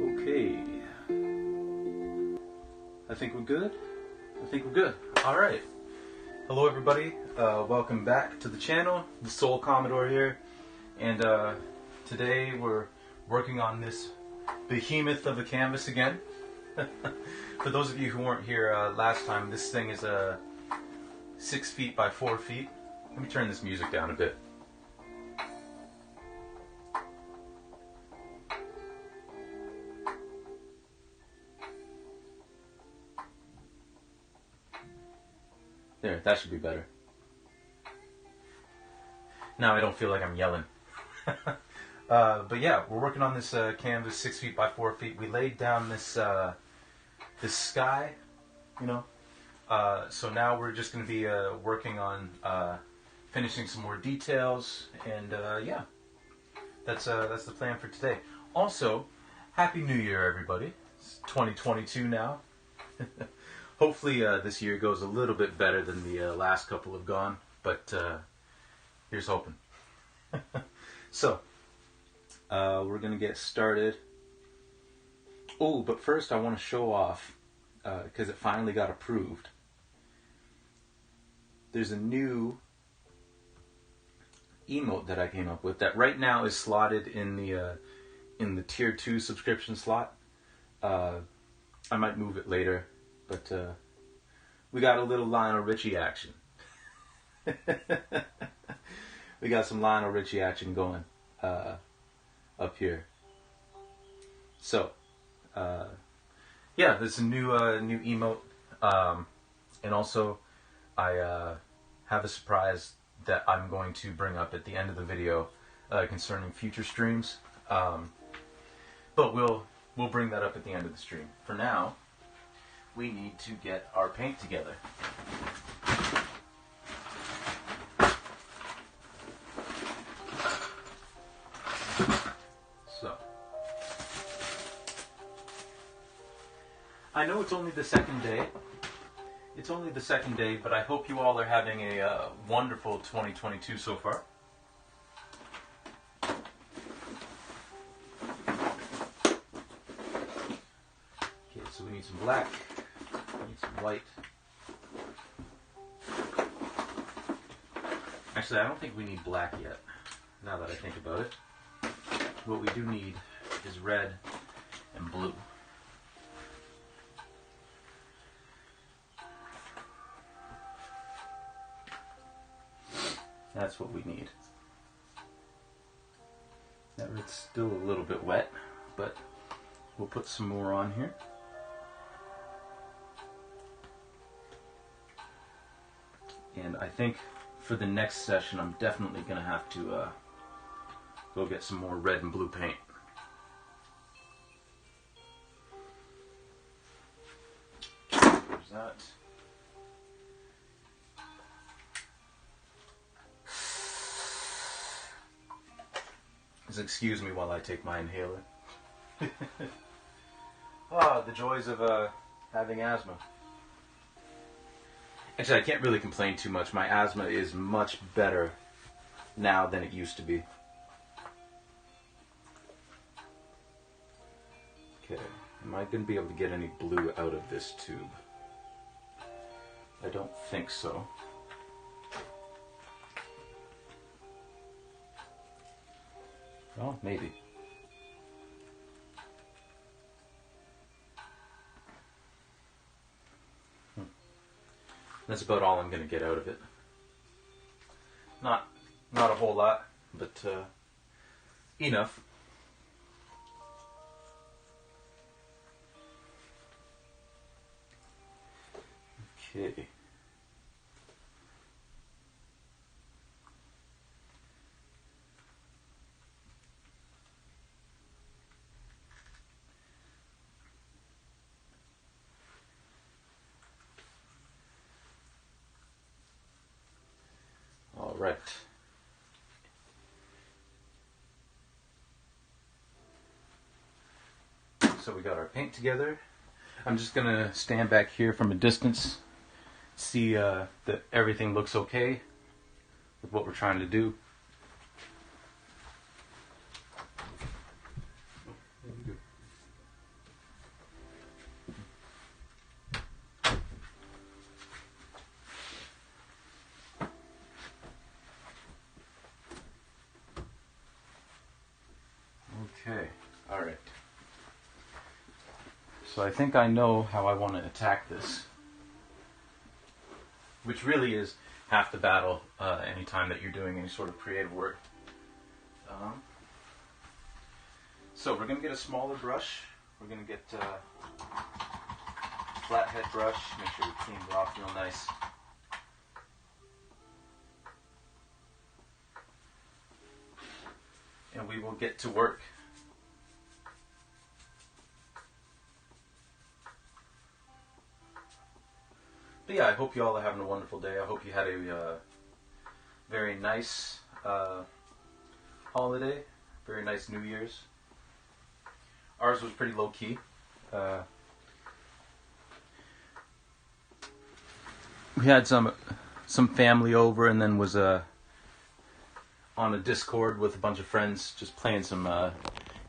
Okay, I think we're good. Alright. Hello everybody, welcome back to the channel. The Soul Commodore here. And today we're working on this behemoth of a canvas again. For those of you who weren't here last time, this thing is 6 feet by 4 feet. Let me turn this music down a bit. There, that should be better. Now I don't feel like I'm yelling. But yeah, we're working on this canvas 6 feet by 4 feet. We laid down this this sky, you know. So now we're just going to be working on finishing some more details, and yeah, that's the plan for today. Also, Happy New Year, everybody! It's 2022 now. Hopefully this year goes a little bit better than the last couple have gone, but here's hoping. So, we're going to get started. Oh, but first I want to show off, because it finally got approved. There's a new emote that I came up with that right now is slotted in the tier 2 subscription slot. I might move it later. But we got a little Lionel Richie action. We got some Lionel Richie action going up here. So, yeah, this is a new emote, and also I have a surprise that I'm going to bring up at the end of the video concerning future streams. But we'll bring that up at the end of the stream. For now, we need to get our paint together. So, I know it's only the second day. It's only the second day, but I hope you all are having a wonderful 2022 so far. Okay, so we need some black. Need some white. Actually, I don't think we need black yet, now that I think about it. What we do need is red and blue. That's what we need. That red's still a little bit wet, but we'll put some more on here. And I think for the next session, I'm definitely going to have to go get some more red and blue paint. There's that. Just excuse me while I take my inhaler. Ah, the joys of having asthma. Actually, I can't really complain too much. My asthma is much better now than it used to be. Okay, am I going to be able to get any blue out of this tube? I don't think so. Oh, maybe. That's about all I'm going to get out of it. Not a whole lot, but enough. Okay. All right. So we got our paint together. I'm just gonna stand back here from a distance, see that everything looks okay with what we're trying to do. Okay, all right. So I think I know how I want to attack this, which really is half the battle anytime that you're doing any sort of creative work. So we're going to get a smaller brush. We're going to get a flathead brush, make sure we clean it off real nice. And we will get to work. But yeah, I hope you all are having a wonderful day. I hope you had a very nice holiday, very nice New Year's. Ours was pretty low key. We had some family over, and then was on a Discord with a bunch of friends, just playing some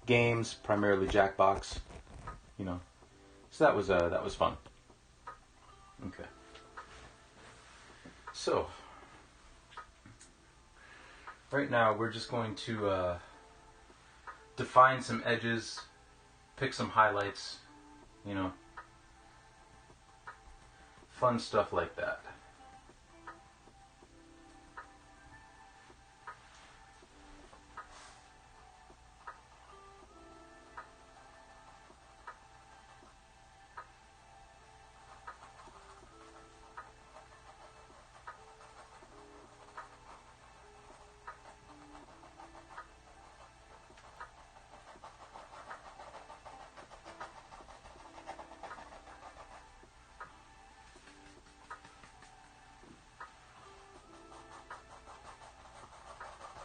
games, primarily Jackbox, you know. So that was fun. Okay. So right now we're just going to define some edges, pick some highlights, you know, fun stuff like that.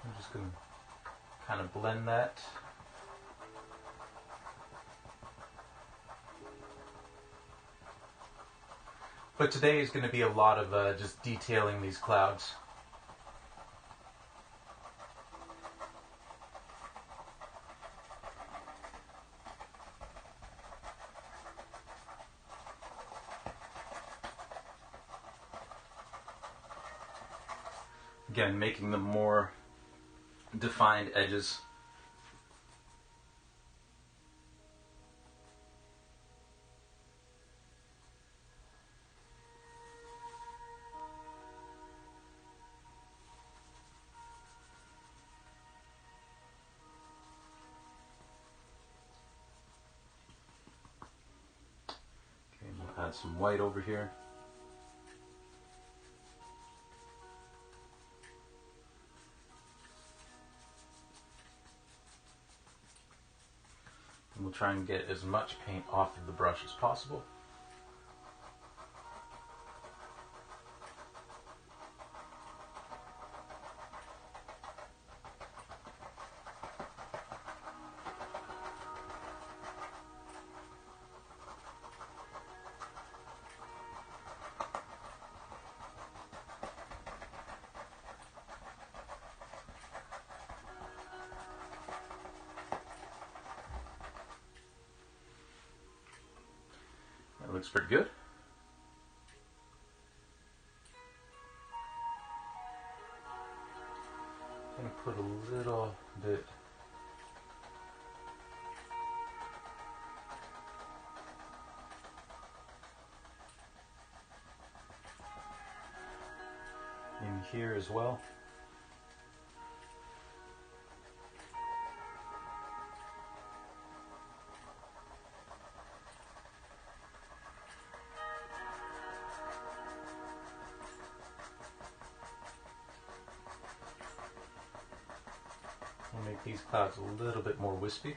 I'm just going to kind of blend that. But today is going to be a lot of just detailing these clouds. Again, making them more defined edges. Okay, we'll add some white over here. And we'll try and get as much paint off of the brush as possible. That looks pretty good. I'm going to put a little bit in here as well. We'll make these clouds a little bit more wispy.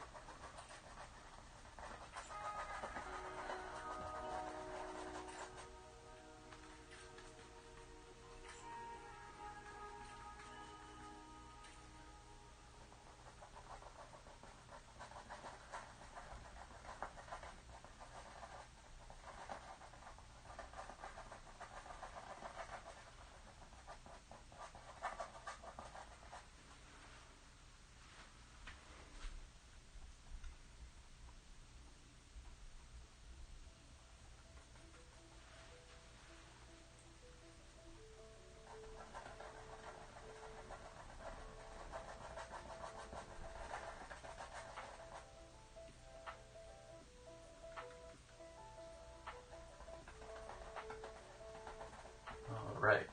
right.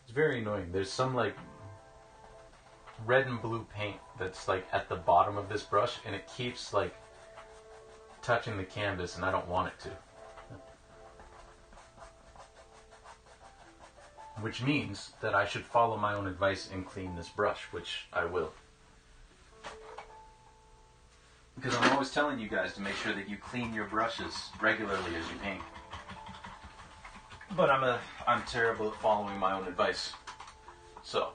It's very annoying. There's some like red and blue paint that's like at the bottom of this brush, and it keeps like touching the canvas, and I don't want it to. Which means that I should follow my own advice and clean this brush, which I will. Because I'm always telling you guys to make sure that you clean your brushes regularly as you paint. But I'm terrible at following my own advice. So.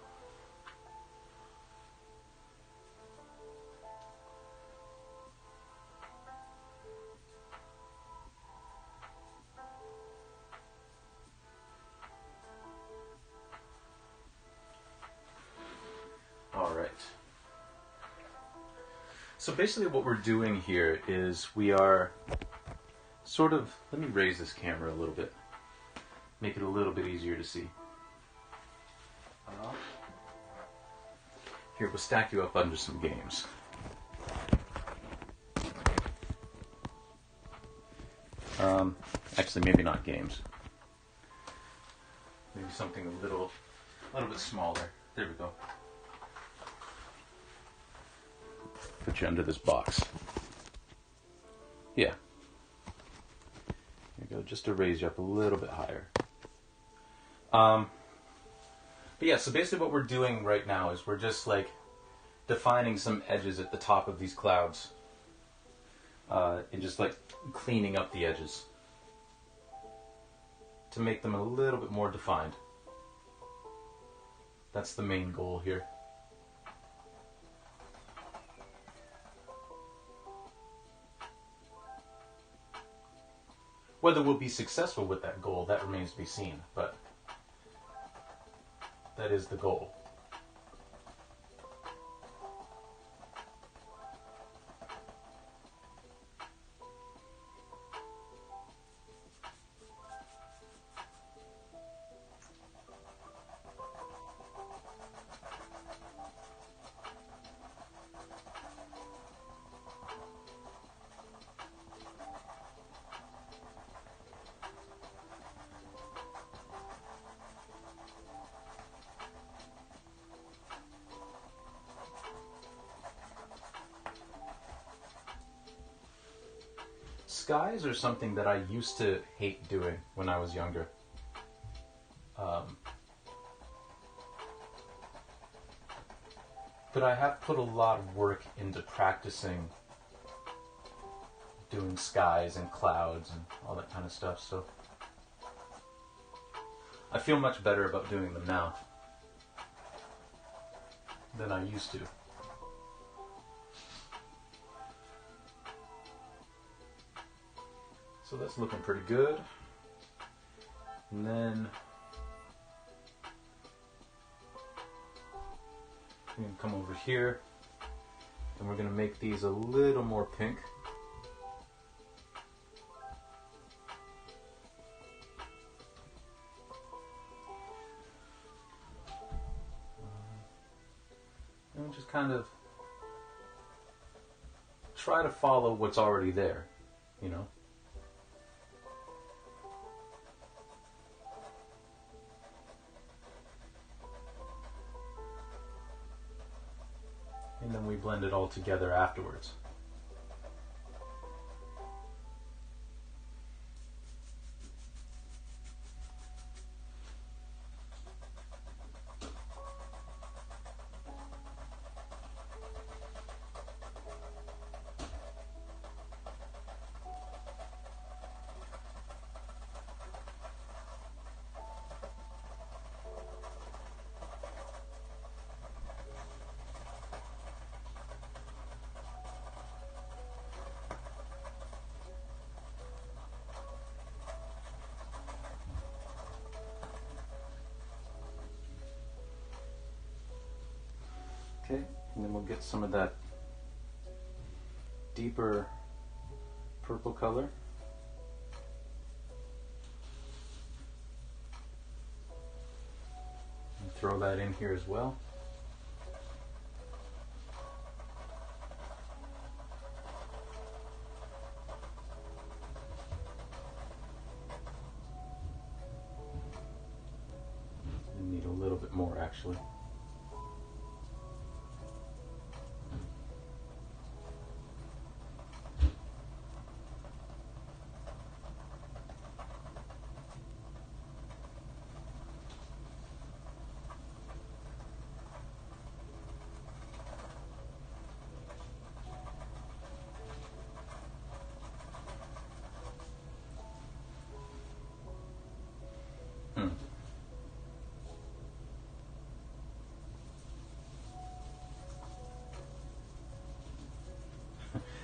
Alright. So basically what we're doing here is we are sort of, let me raise this camera a little bit. Make it a little bit easier to see. Here, we'll stack you up under some games. Actually, maybe not games. Maybe something a little bit smaller. There we go. Put you under this box. Yeah. There you go, just to raise you up a little bit higher. But yeah, so basically what we're doing right now is we're just like defining some edges at the top of these clouds. And just like cleaning up the edges to make them a little bit more defined. That's the main goal here. Whether we'll be successful with that goal, that remains to be seen, but that is the goal. Skies are something that I used to hate doing when I was younger. But I have put a lot of work into practicing doing skies and clouds and all that kind of stuff, so I feel much better about doing them now than I used to. So that's looking pretty good. And then we can come over here and we're going to make these a little more pink. And we'll just kind of try to follow what's already there, you know. And then we blend it all together afterwards. And then we'll get some of that deeper purple color. And throw that in here as well. I need a little bit more actually.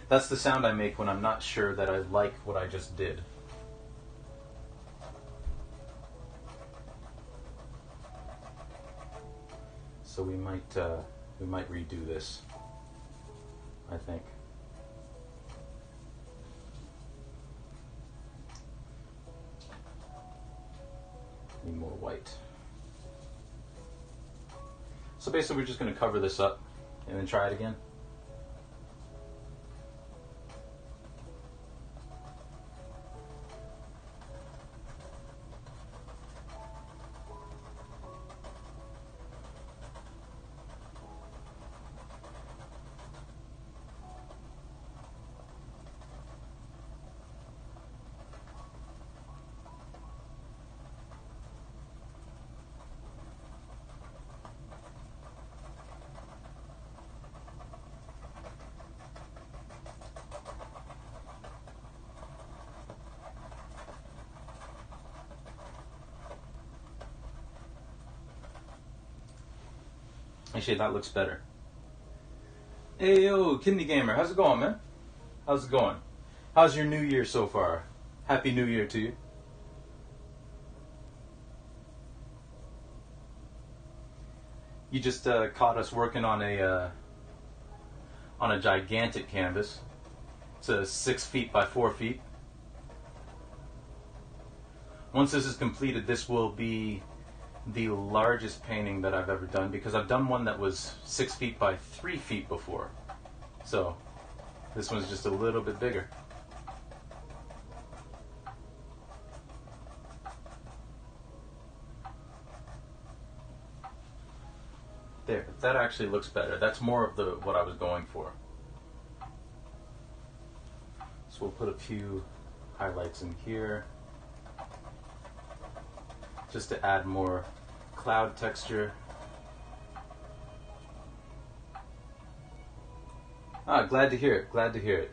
That's the sound I make when I'm not sure that I like what I just did. So we might redo this, I think. Need more white. So basically we're just going to cover this up and then try it again. Actually, that looks better. Hey, yo, Kidney Gamer, how's it going, man? How's it going? How's your new year so far? Happy New Year to you. You just caught us working on a gigantic canvas. It's a 6 feet by 4 feet. Once this is completed, this will be the largest painting that I've ever done, because I've done one that was 6 feet by 3 feet before. So this one's just a little bit bigger. There, that actually looks better. That's more of what I was going for. So we'll put a few highlights in here, just to add more cloud texture. Ah, glad to hear it, glad to hear it.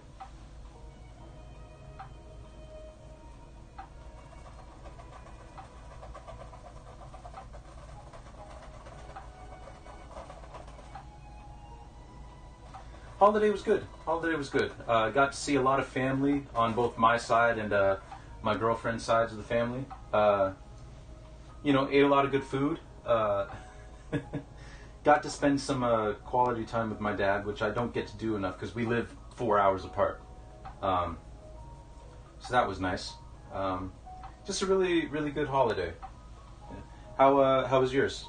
Holiday was good. Holiday was good. Got to see a lot of family on both my side and my girlfriend's sides of the family. You know, ate a lot of good food. Got to spend some quality time with my dad, which I don't get to do enough because we live 4 hours apart. So that was nice. Just a really, really good holiday. How was yours?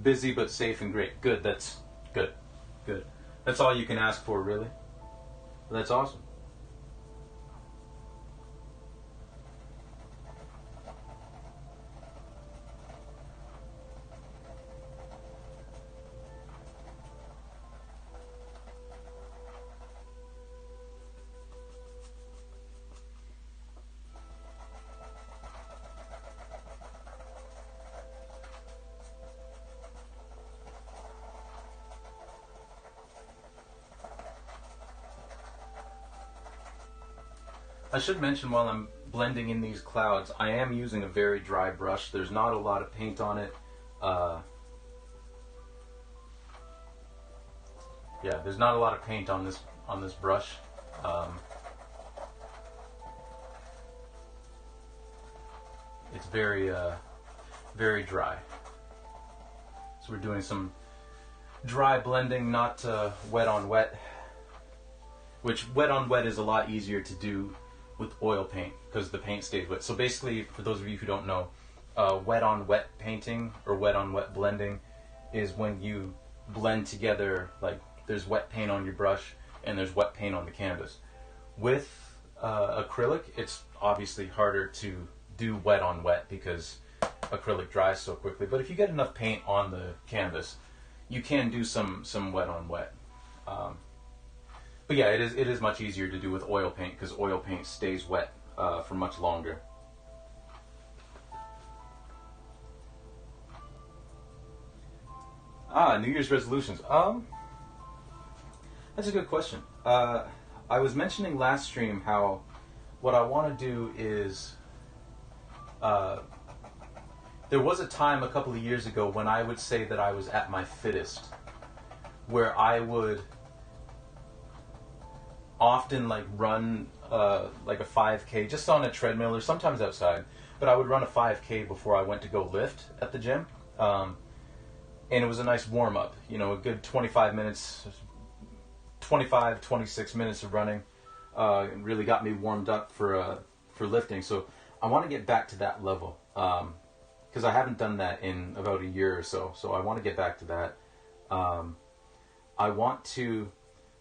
Busy but safe and great. Good, that's good. Good. That's all you can ask for, really. That's awesome. I should mention while I'm blending in these clouds, I am using a very dry brush. There's not a lot of paint on it. Yeah, there's not a lot of paint on this brush. It's very very dry. So we're doing some dry blending, not wet on wet. Which wet on wet is a lot easier to do with oil paint because the paint stays wet. So basically, for those of you who don't know, wet on wet painting or wet on wet blending is when you blend together, like there's wet paint on your brush and there's wet paint on the canvas. With acrylic, it's obviously harder to do wet on wet because acrylic dries so quickly. But if you get enough paint on the canvas, you can do some wet on wet. But yeah, it is much easier to do with oil paint because oil paint stays wet for much longer. New Year's resolutions. That's a good question. I was mentioning last stream how what I want to do is there was a time a couple of years ago when I would say that I was at my fittest, where I would often like run like a 5K just on a treadmill or sometimes outside, but I would run a 5K before I went to go lift at the gym. And it was a nice warm up, you know, a good 25 minutes, 25, 26 minutes of running. It really got me warmed up for lifting. So I want to get back to that level because I haven't done that in about a year or so. So I want to get back to that. I want to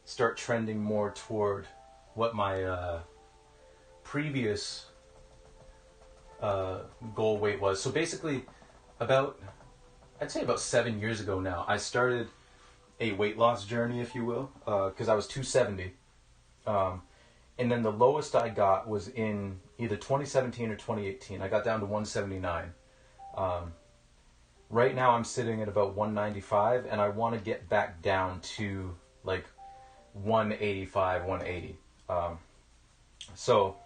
start trending more toward what my previous goal weight was. So basically, I'd say about 7 years ago now, I started a weight loss journey, if you will, because I was 270. And then the lowest I got was in either 2017 or 2018. I got down to 179. Right now I'm sitting at about 195, and I want to get back down to like 185, 180. So,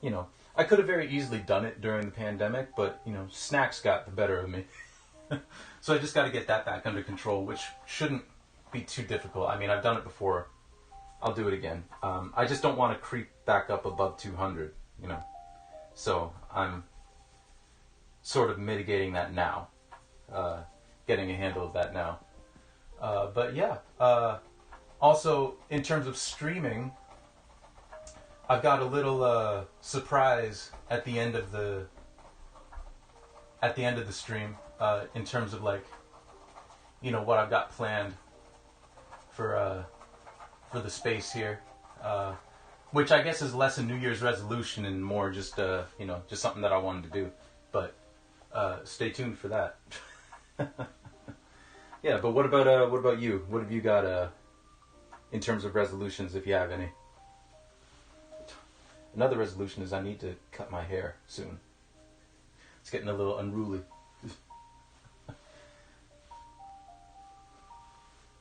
you know, I could have very easily done it during the pandemic, but, you know, snacks got the better of me. So I just got to get that back under control, which shouldn't be too difficult. I mean, I've done it before. I'll do it again. I just don't want to creep back up above 200, you know. So I'm sort of mitigating that now, getting a handle of that now. But yeah, also in terms of streaming, I've got a little surprise at the end of the stream. In terms of like, you know, what I've got planned for the space here, which I guess is less a New Year's resolution and more just you know, just something that I wanted to do. But stay tuned for that. Yeah, but what about you? What have you got in terms of resolutions, if you have any? Another resolution is I need to cut my hair soon. It's getting a little unruly.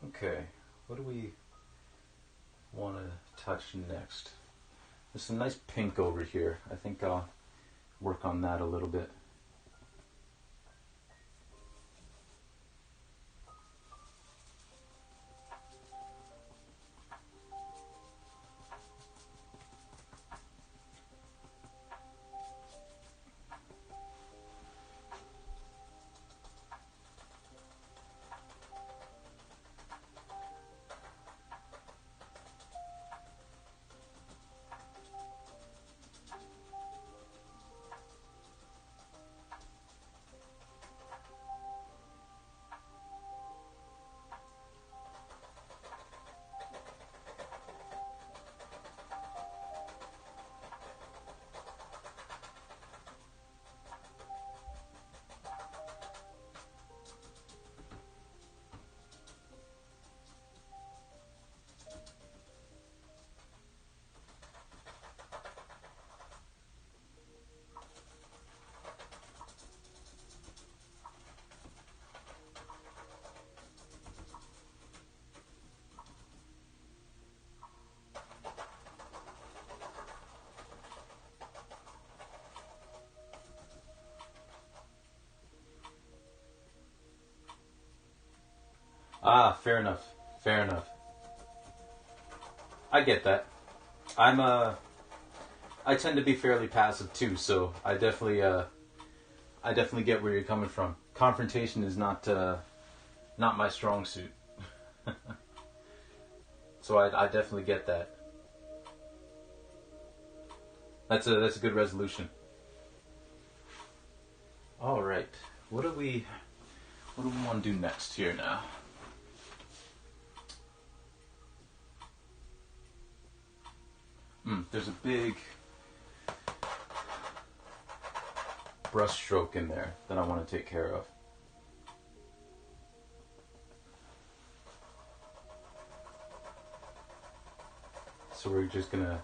Okay, what do we want to touch next? There's some nice pink over here. I think I'll work on that a little bit. Ah, fair enough. Fair enough. I get that. I tend to be fairly passive too, so I definitely get where you're coming from. Confrontation is not my strong suit. So I definitely get that. That's a good resolution. All right. What do we want to do next here now? There's a big brush stroke in there that I want to take care of. So we're just gonna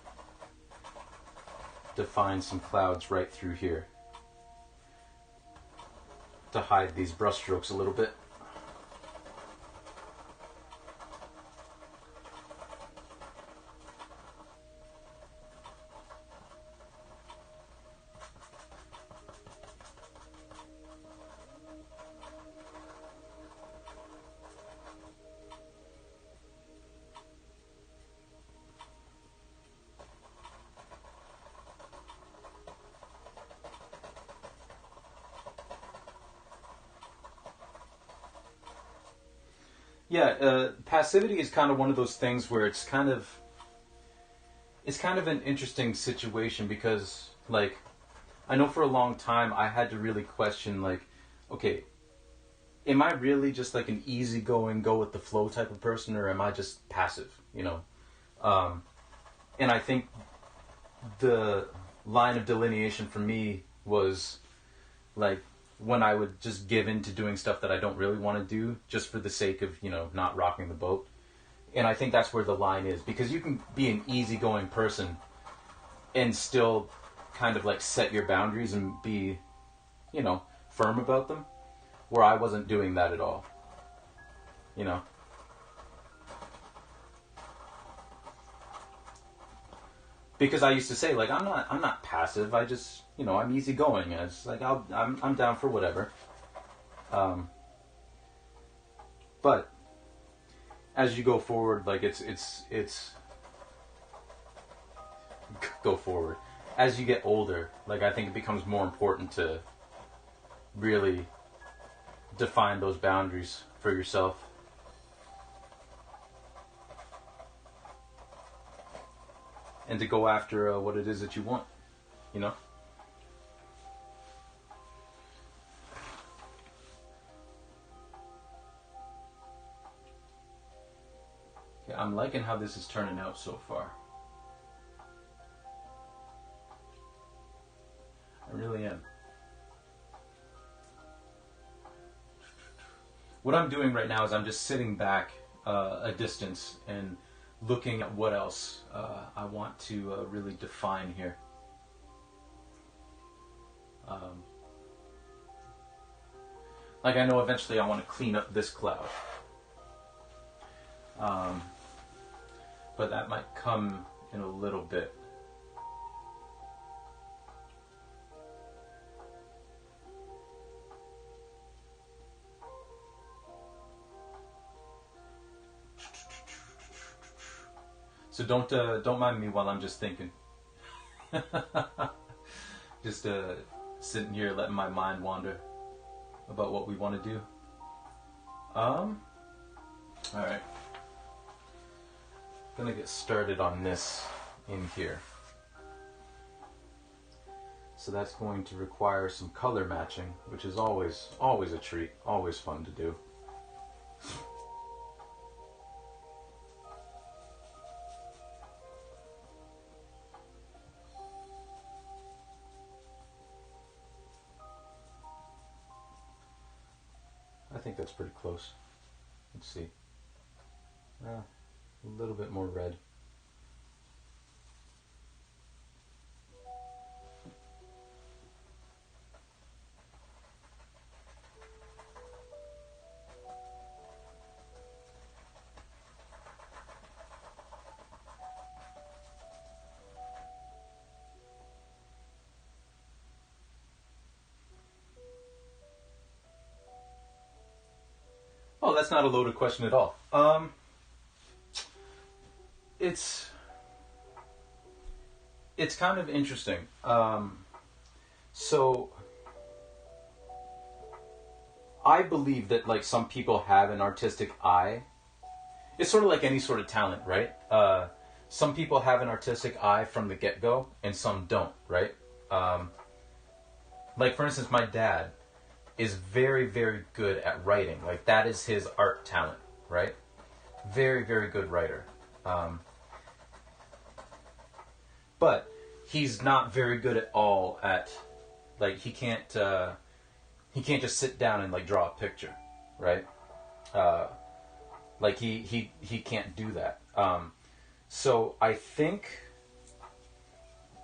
define some clouds right through here to hide these brush strokes a little bit. Yeah, passivity is kind of one of those things where it's kind of an interesting situation because, like, I know for a long time I had to really question, like, okay, am I really just like an easygoing, go with the flow type of person, or am I just passive? You know, and I think the line of delineation for me was like when I would just give in to doing stuff that I don't really want to do just for the sake of, you know, not rocking the boat. And I think that's where the line is, because you can be an easygoing person and still kind of like set your boundaries and be, you know, firm about them, where I wasn't doing that at all, you know. Because I used to say, like, I'm not passive. I just, you know, I'm easygoing. It's like I'm down for whatever. But as you go forward, like it's go forward. As you get older, like, I think it becomes more important to really define those boundaries for yourself. And to go after what it is that you want, you know? Okay, I'm liking how this is turning out so far. I really am. What I'm doing right now is I'm just sitting back a distance and looking at what else I want to really define here. Like, I know eventually I want to clean up this cloud. But that might come in a little bit. So don't mind me while I'm just thinking. Just sitting here letting my mind wander about what we want to do. Alright. Gonna get started on this in here. So that's going to require some color matching, which is always a treat, always fun to do. I think that's pretty close. Let's see. A little bit more red. Oh, that's not a loaded question at all. It's kind of interesting. So I believe that like some people have an artistic eye. It's sort of like any sort of talent, right? Some people have an artistic eye from the get-go, and some don't, right? Like for instance, my dad is very, very good at writing. Like that is his art talent, right? Very, very good writer. But he's not very good at all at, like he can't just sit down and like draw a picture, right? Like he can't do that. So I think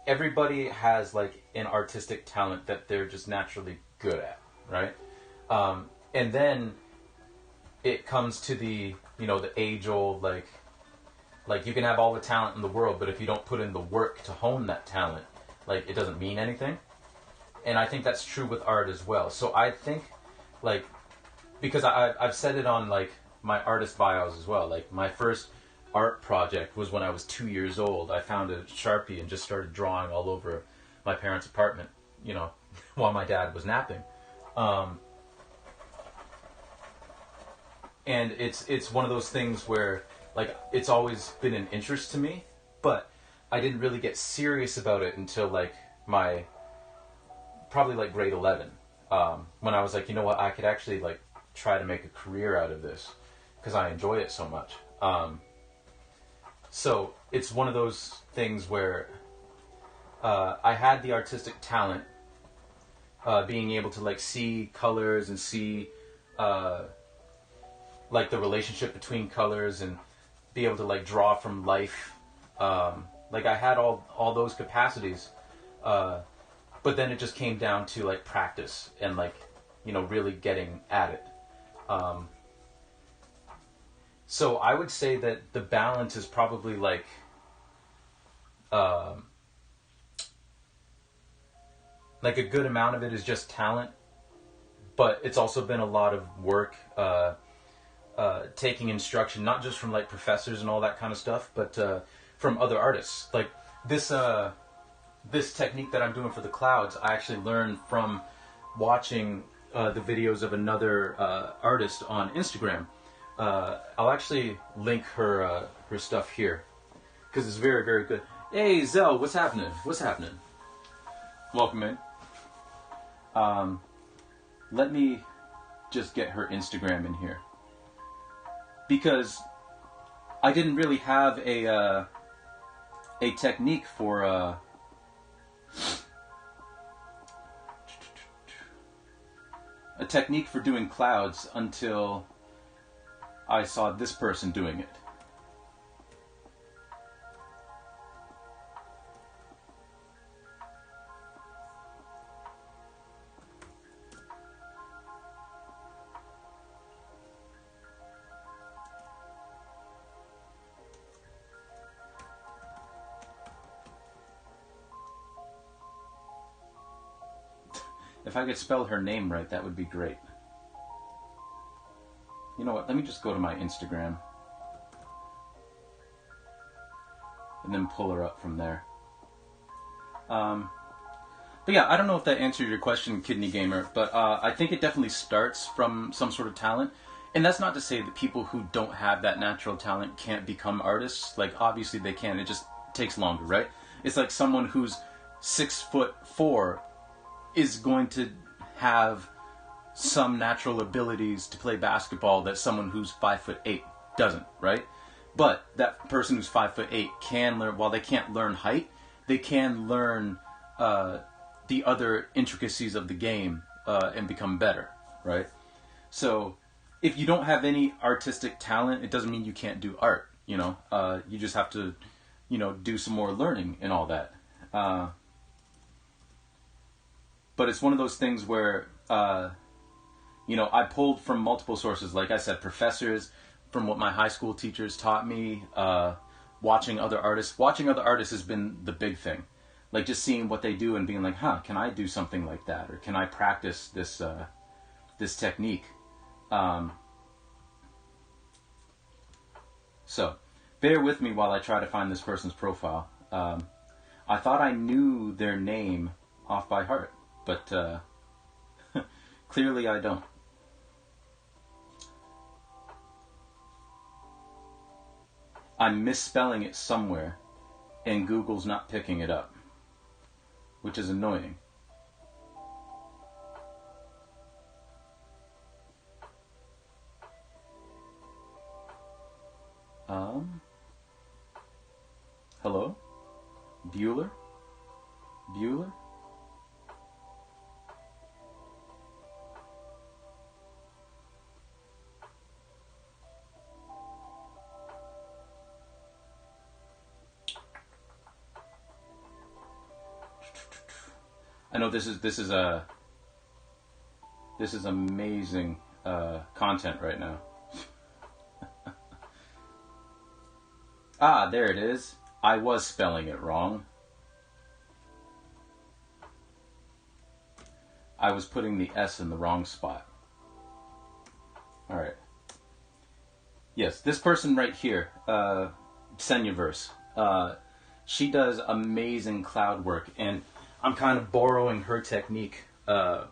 everybody has like an artistic talent that they're just naturally good at, right? And then it comes to the, you know, the age old, like you can have all the talent in the world, but if you don't put in the work to hone that talent, like it doesn't mean anything. And I think that's true with art as well. So I think, like, because I've said it on like my artist bios as well. Like my first art project was when I was 2 years old. I found a Sharpie and just started drawing all over my parents' apartment, you know, while my dad was napping. And it's one of those things where like it's always been an interest to me, but I didn't really get serious about it until like my probably like grade 11, when I was like, you know what, I could actually like try to make a career out of this because I enjoy it so much. So it's one of those things where I had the artistic talent, being able to like see colors and see like the relationship between colors and be able to like draw from life. Like I had all those capacities, but then it just came down to like practice and like, you know, really getting at it. So I would say that the balance is probably like, a good amount of it is just talent, but it's also been a lot of work, taking instruction, not just from like professors and all that kind of stuff, but from other artists. Like this technique that I'm doing for the clouds, I actually learned from watching the videos of another artist on Instagram. I'll actually link her stuff here because it's very, very good. Hey Zell, what's happening? What's happening? Welcome in. Let me just get her Instagram in here because I didn't really have a technique for a technique for doing clouds until I saw this person doing it. If I could spell her name right, that would be great. You know what, let me just go to my Instagram and then pull her up from there. But yeah, I don't know if that answered your question, Kidney Gamer, but I think it definitely starts from some sort of talent. And that's not to say that people who don't have that natural talent can't become artists. Like, obviously they can, it just takes longer, right? It's like someone who's 6'4" is going to have some natural abilities to play basketball that someone who's 5'8" doesn't, right? But that person who's 5'8" can learn, while they can't learn height, they can learn the other intricacies of the game and become better, right? So if you don't have any artistic talent, it doesn't mean you can't do art, you know? You just have to, you know, do some more learning and all that. But it's one of those things where, you know, I pulled from multiple sources. Like I said, professors, from what my high school teachers taught me, watching other artists. Watching other artists has been the big thing. Like just seeing what they do and being like, huh, can I do something like that? Or can I practice this, this technique? So, bear with me while I try to find this person's profile. I thought I knew their name off by heart, but clearly I don't. I'm misspelling it somewhere, and Google's not picking it up, which is annoying. Hello? Bueller? Bueller? I know this is amazing content right now. Ah, there it is. I was spelling it wrong. I was putting the S in the wrong spot. Alright. Yes, this person right here, Senyaverse, she does amazing cloud work, and I'm kind of borrowing her technique to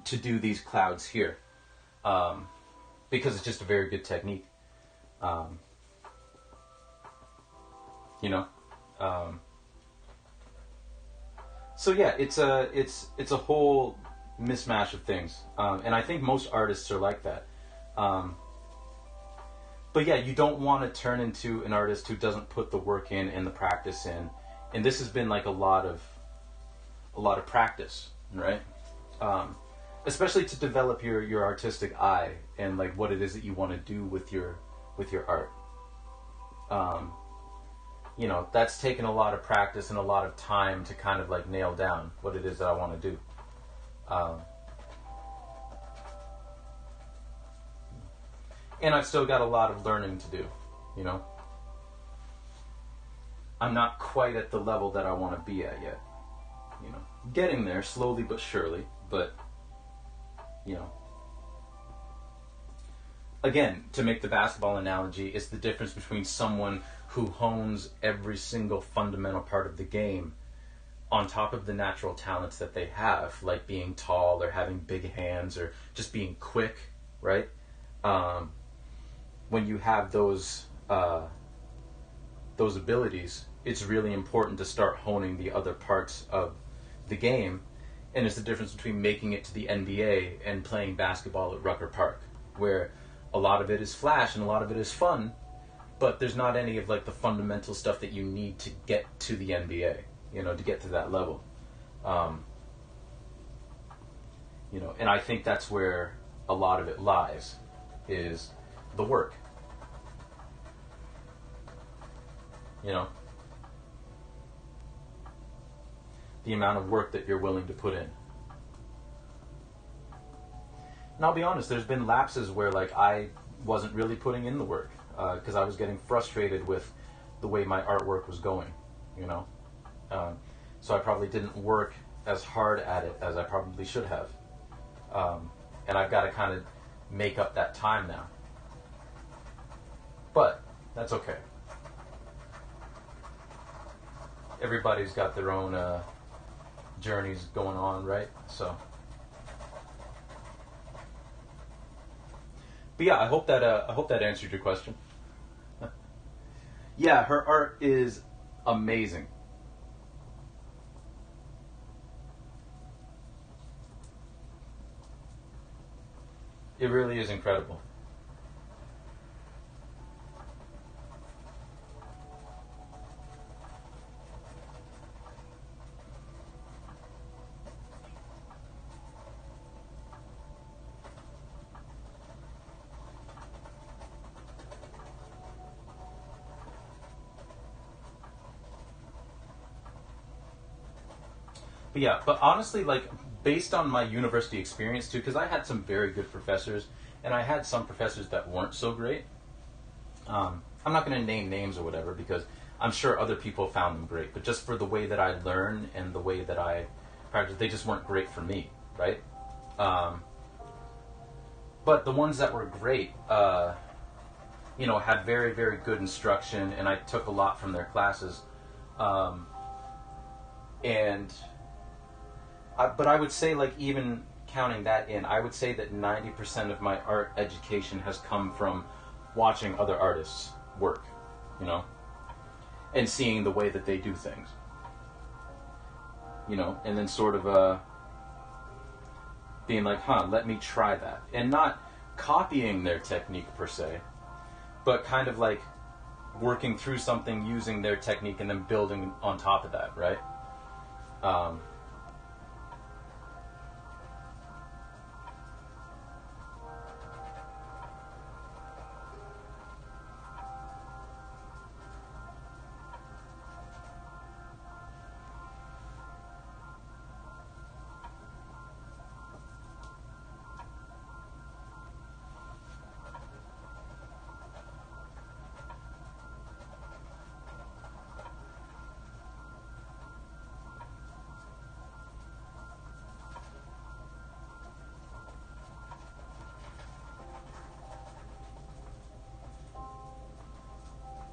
do these clouds here, because it's just a very good technique. You know, so yeah, it's a whole mismatch of things, and I think most artists are like that. But yeah, you don't want to turn into an artist who doesn't put the work in and the practice in, and this has been like a lot of practice, right? Especially to develop your artistic eye and like what it is that you want to do with your art. You know, that's taken a lot of practice and a lot of time to kind of like nail down what it is that I want to do. And I've still got a lot of learning to do, you know. I'm not quite at the level that I want to be at yet, you know. Getting there slowly but surely, but, you know. Again, to make the basketball analogy, it's the difference between someone who hones every single fundamental part of the game on top of the natural talents that they have, like being tall or having big hands or just being quick, right? When you have those abilities, it's really important to start honing the other parts of the game, and it's the difference between making it to the NBA and playing basketball at Rucker Park, where a lot of it is flash and a lot of it is fun, but there's not any of like the fundamental stuff that you need to get to the NBA, you know, to get to that level. You know, and I think that's where a lot of it lies, is the work. You know, the amount of work that you're willing to put in. And I'll be honest, there's been lapses where like I wasn't really putting in the work because I was getting frustrated with the way my artwork was going, you know. So I probably didn't work as hard at it as I probably should have. And I've got to kind of make up that time now. But that's okay. Everybody's got their own journeys going on, right? So, but yeah, I hope that answered your question. Yeah, her art is amazing. It really is incredible. But yeah, but honestly, like, based on my university experience too, because I had some very good professors, and I had some professors that weren't so great. I'm not going to name names or whatever, because I'm sure other people found them great, but just for the way that I learn and the way that I practice, they just weren't great for me, right? But the ones that were great, you know, had very, very good instruction, and I took a lot from their classes. But I would say, like, even counting that in, I would say that 90% of my art education has come from watching other artists work, you know, and seeing the way that they do things, you know, and then sort of being like, huh, let me try that. And not copying their technique per se, but kind of like working through something using their technique and then building on top of that, right?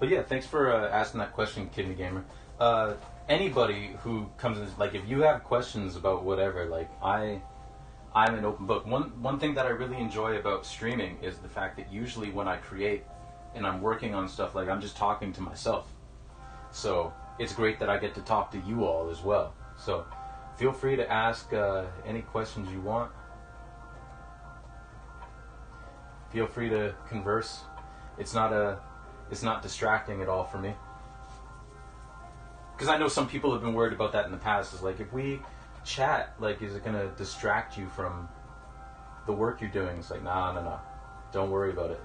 But yeah, thanks for asking that question, Kidney Gamer. Anybody who comes in, like, if you have questions about whatever, like, I'm an open book. One thing that I really enjoy about streaming is the fact that usually when I create and I'm working on stuff, like, I'm just talking to myself. So it's great that I get to talk to you all as well. So feel free to ask any questions you want. Feel free to converse. It's not distracting at all for me. Because I know some people have been worried about that in the past. Is like, if we chat, like, is it going to distract you from the work you're doing? It's like, nah. Don't worry about it.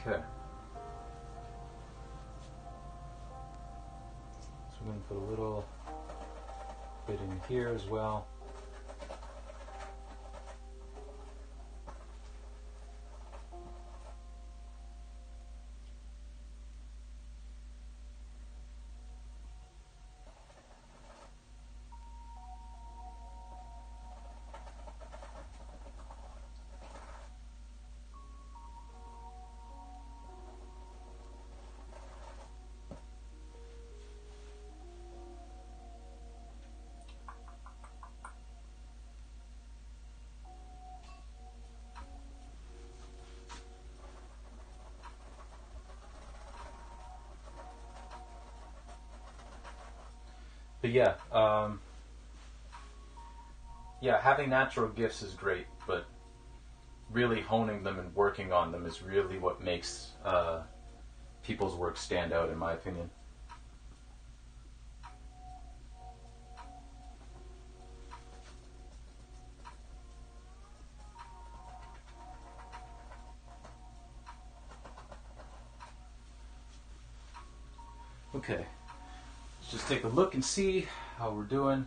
Okay. So we're going to put a little bit in here as well. But yeah, having natural gifts is great, but really honing them and working on them is really what makes people's work stand out, in my opinion. Okay, let's just take a look and see how we're doing.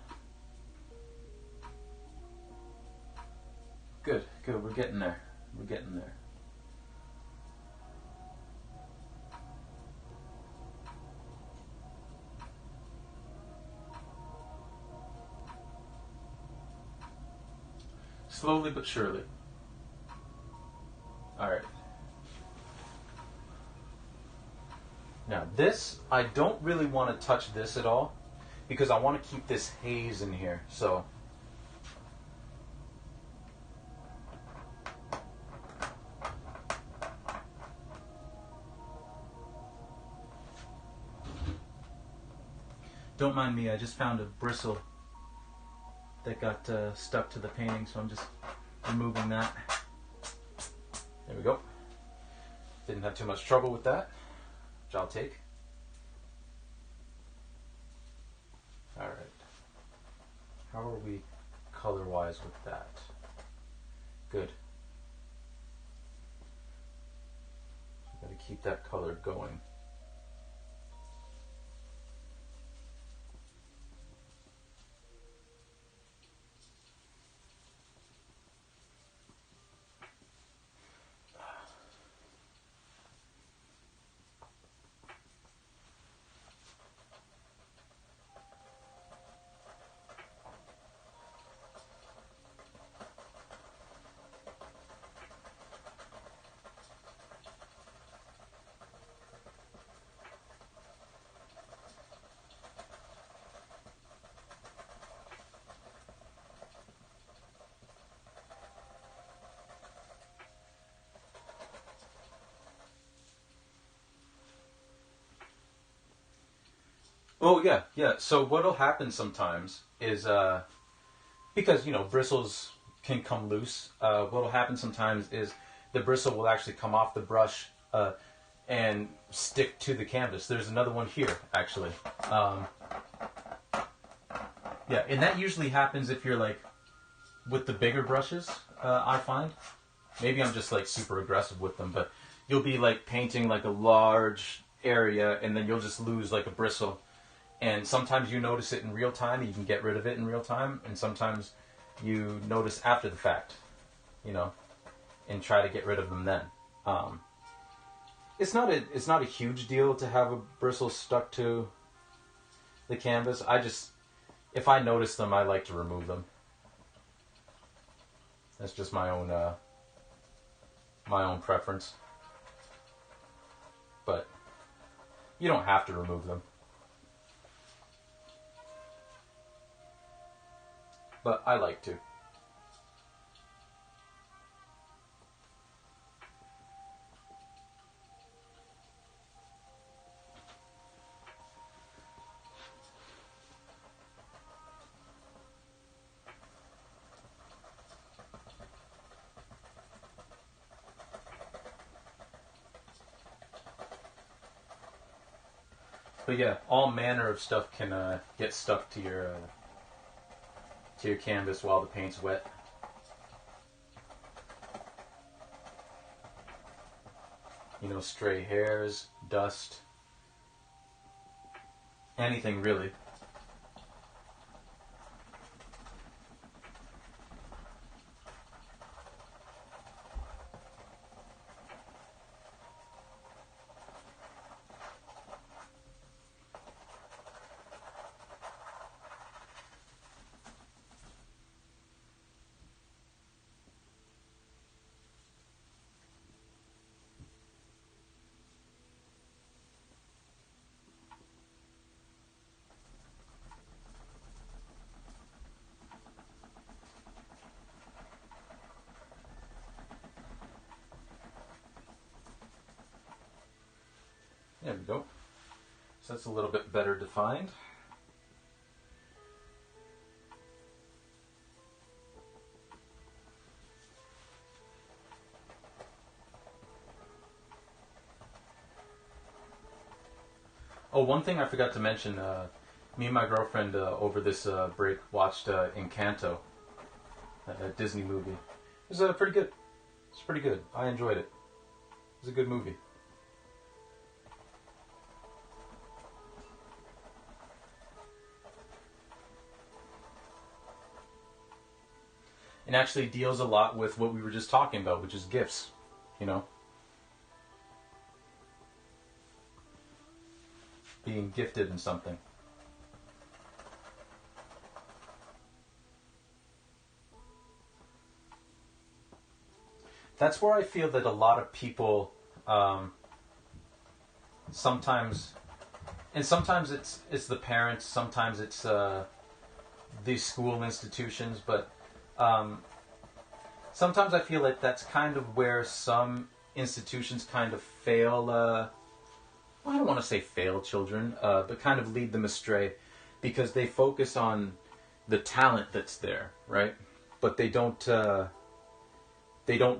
Good, we're getting there. We're getting there. Slowly but surely. Alright. Now this, I don't really want to touch this at all, because I want to keep this haze in here, so... Don't mind me, I just found a bristle that got stuck to the painting, so I'm just removing that. There we go. Didn't have too much trouble with that, which I'll take. Alright. How are we color-wise with that? Good. Got to keep that color going. Oh yeah, yeah. So what'll happen sometimes is because bristles can come loose. What'll happen sometimes is the bristle will actually come off the brush and stick to the canvas. There's another one here actually. Yeah, and that usually happens if you're like with the bigger brushes. I find maybe I'm just like super aggressive with them, but you'll be like painting like a large area and then you'll just lose like a bristle. And sometimes you notice it in real time, and you can get rid of it in real time, and sometimes you notice after the fact, and try to get rid of them then. It's not a huge deal to have a bristle stuck to the canvas. If I notice them, I like to remove them. That's just my own preference. But you don't have to remove them. But I like to. But yeah, all manner of stuff can get stuck to your canvas while the paint's wet. Stray hairs, dust, anything really. There we go. So that's a little bit better defined. Oh, one thing I forgot to mention, me and my girlfriend over this break watched Encanto, a Disney movie. It was pretty good. It's pretty good. I enjoyed it. It was a good movie. And actually deals a lot with what we were just talking about, which is gifts, being gifted in something. That's where I feel that a lot of people sometimes, and sometimes it's the parents, sometimes it's these school institutions, but sometimes I feel like that's kind of where some institutions kind of fail. I don't want to say fail children, but kind of lead them astray, because they focus on the talent that's there, right? But they don't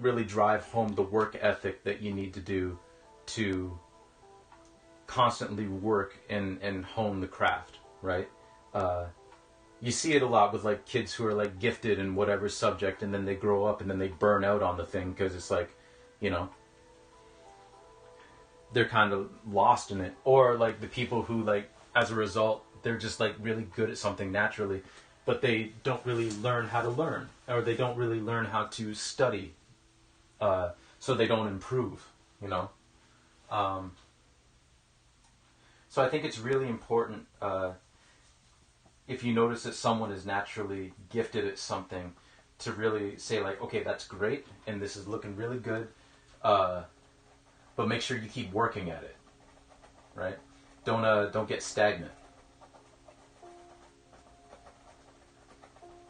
really drive home the work ethic that you need to do to constantly work and hone the craft, right? You see it a lot with like kids who are like gifted in whatever subject, and then they grow up and then they burn out on the thing because it's like, they're kind of lost in it. Or like the people who like, as a result, they're just like really good at something naturally, but they don't really learn how to learn, or they don't really learn how to study, so they don't improve, So I think it's really important, if you notice that someone is naturally gifted at something, to really say like, okay, that's great, and this is looking really good, but make sure you keep working at it, right? Don't get stagnant,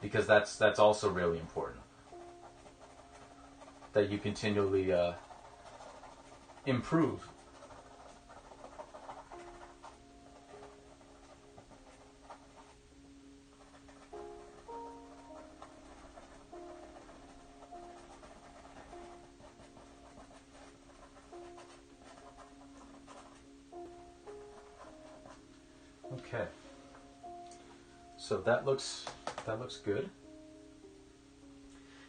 because that's also really important, that you continually improve. Okay. So that looks good.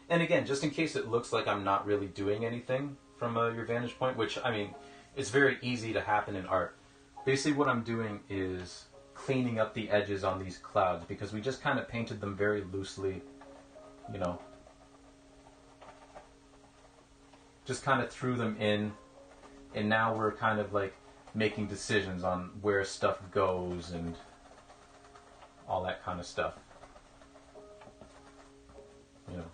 And again, just in case it looks like I'm not really doing anything from your vantage point, which, I mean, it's very easy to happen in art. Basically what I'm doing is cleaning up the edges on these clouds because we just kind of painted them very loosely, you know. Just kind of threw them in, and now we're kind of like making decisions on where stuff goes and all that kind of stuff. You know.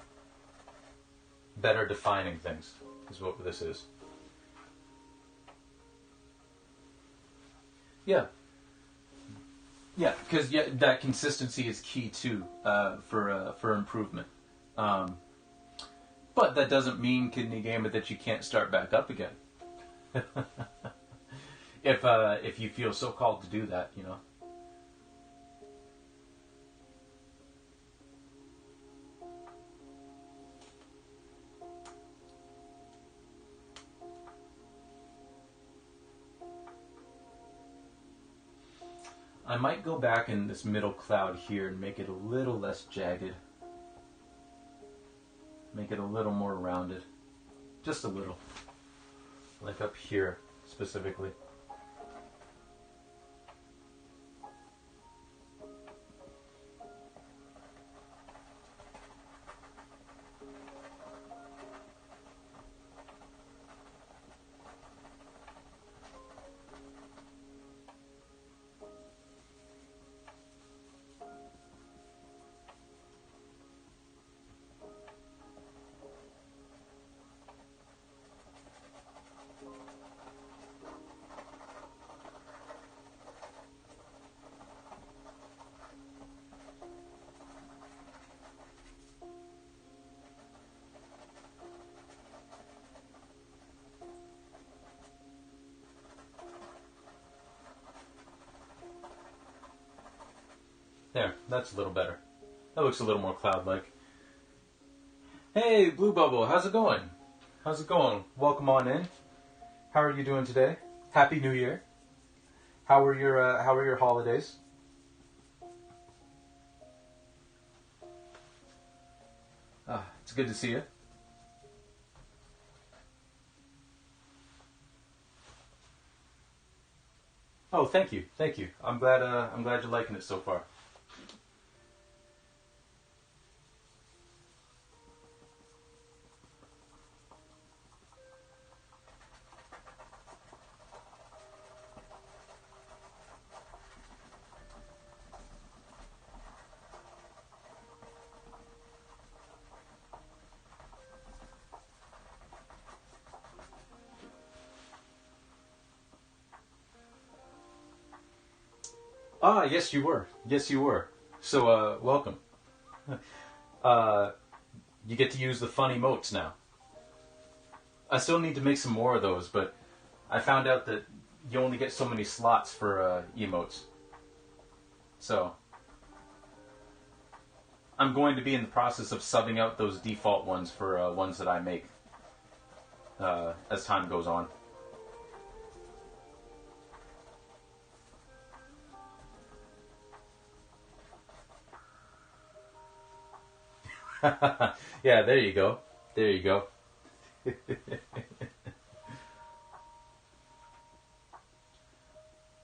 Better defining things is what this is. Yeah. Yeah, because that consistency is key too for improvement. But that doesn't mean, Kidney Gambit, that you can't start back up again. If you feel so called to do that, you know. I might go back in this middle cloud here and make it a little less jagged. Make it a little more rounded. Just a little. Like up here, specifically. There, that's a little better. That looks a little more cloud-like. Hey, Blue Bubble, how's it going? How's it going? Welcome on in. How are you doing today? Happy New Year. How were your holidays? It's good to see you. Oh, thank you, thank you. I'm glad you're liking it so far. Ah, yes, you were. Yes, you were. So, welcome. Uh, you get to use the fun emotes now. I still need to make some more of those, but I found out that you only get so many slots for emotes. So, I'm going to be in the process of subbing out those default ones for ones that I make as time goes on. Yeah, there you go. There you go.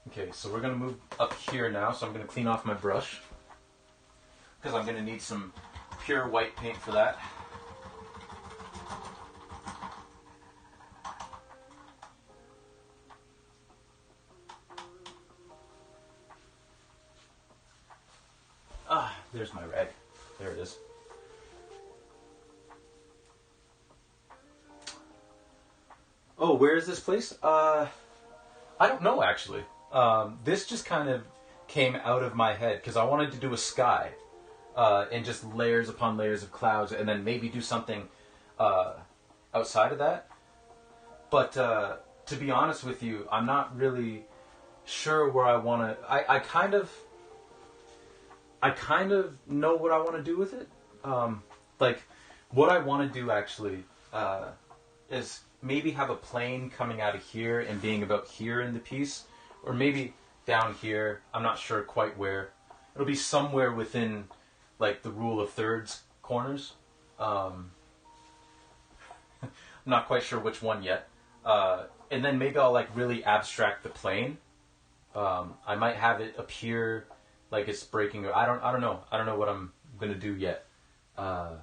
Okay, so we're going to move up here now, so I'm going to clean off my brush. Because I'm going to need some pure white paint for that. Ah, there's my rag. There it is. Oh, where is this place? I don't know, actually. This just kind of came out of my head because I wanted to do a sky and just layers upon layers of clouds and then maybe do something outside of that. But to be honest with you, I'm not really sure where I want to... I kind of know what I want to do with it. Like, what I want to do, actually, is maybe have a plane coming out of here and being about here in the piece. Or maybe down here. I'm not sure quite where. It'll be somewhere within like the rule of thirds corners. I'm not quite sure which one yet. And then maybe I'll like really abstract the plane. I might have it appear like it's breaking. I don't know. I don't know what I'm gonna do yet. But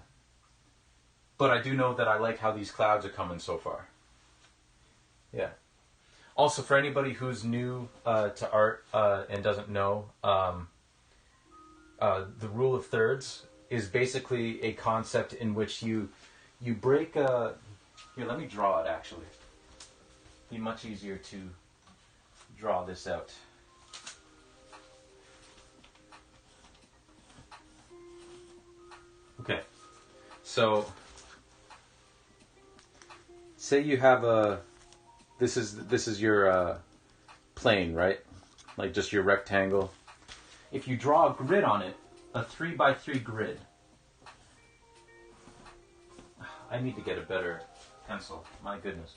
I do know that I like how these clouds are coming so far. Yeah. Also, for anybody who's new to art and doesn't know, the rule of thirds is basically a concept in which you break a... Here, let me draw it actually. Be much easier to draw this out. Okay, so say you have a... This is your plane, right? Like just your rectangle. If you draw a grid on it, a 3x3 grid. I need to get a better pencil. My goodness.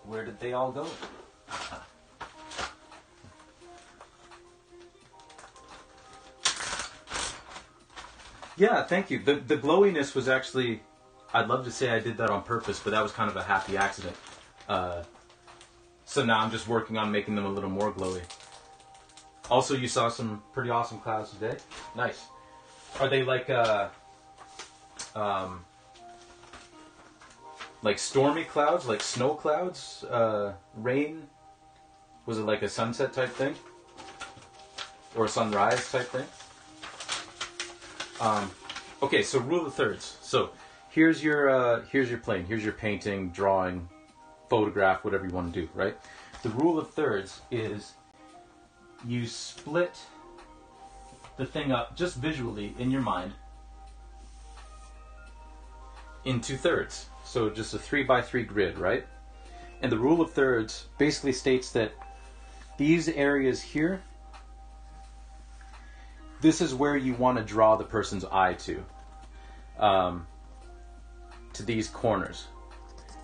Where did they all go? Yeah, thank you. The glowiness was actually... I'd love to say I did that on purpose, but that was kind of a happy accident. So now I'm just working on making them a little more glowy. Also, you saw some pretty awesome clouds today. Nice. Are they like stormy clouds, like snow clouds, rain? Was it like a sunset type thing? Or a sunrise type thing? Okay, so rule of thirds. So here's your plane. Here's your painting, drawing, photograph, whatever you want to do, right? The rule of thirds is you split the thing up just visually in your mind into thirds. So just a 3x3 grid, right? And the rule of thirds basically states that these areas here, this is where you want to draw the person's eye to these corners.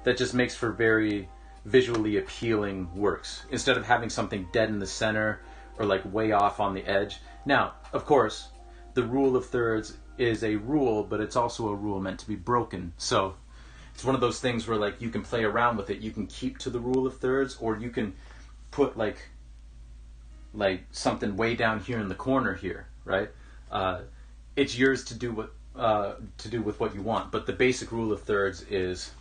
That just makes for very visually appealing works, instead of having something dead in the center or like way off on the edge. Now, of course, the rule of thirds is a rule, but it's also a rule meant to be broken. So it's one of those things where like you can play around with it. You can keep to the rule of thirds, or you can put like something way down here in the corner here, right? It's yours to do with what you want. But the basic rule of thirds is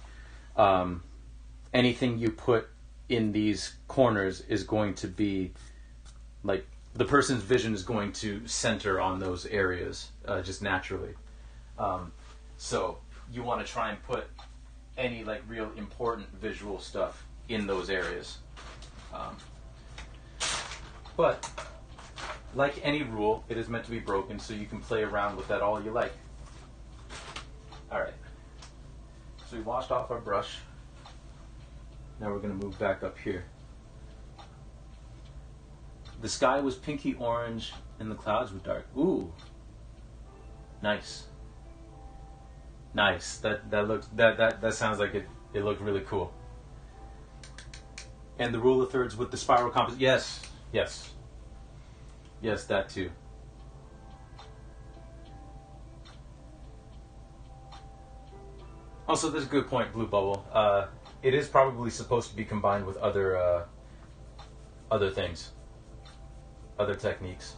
anything you put in these corners is going to be like the person's vision is going to center on those areas just naturally. So you want to try and put any like real important visual stuff in those areas. But like any rule, it is meant to be broken, so you can play around with that all you like. Alright. So we washed off our brush. Now we're going to move back up here. The sky was pinky orange and the clouds were dark. Ooh. Nice. Nice. That sounds like it looked really cool. And the rule of thirds with the spiral compass. Yes. Yes. Yes, that too. Also, this is a good point, Blue Bubble. It is probably supposed to be combined with other things, other techniques.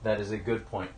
That is a good point.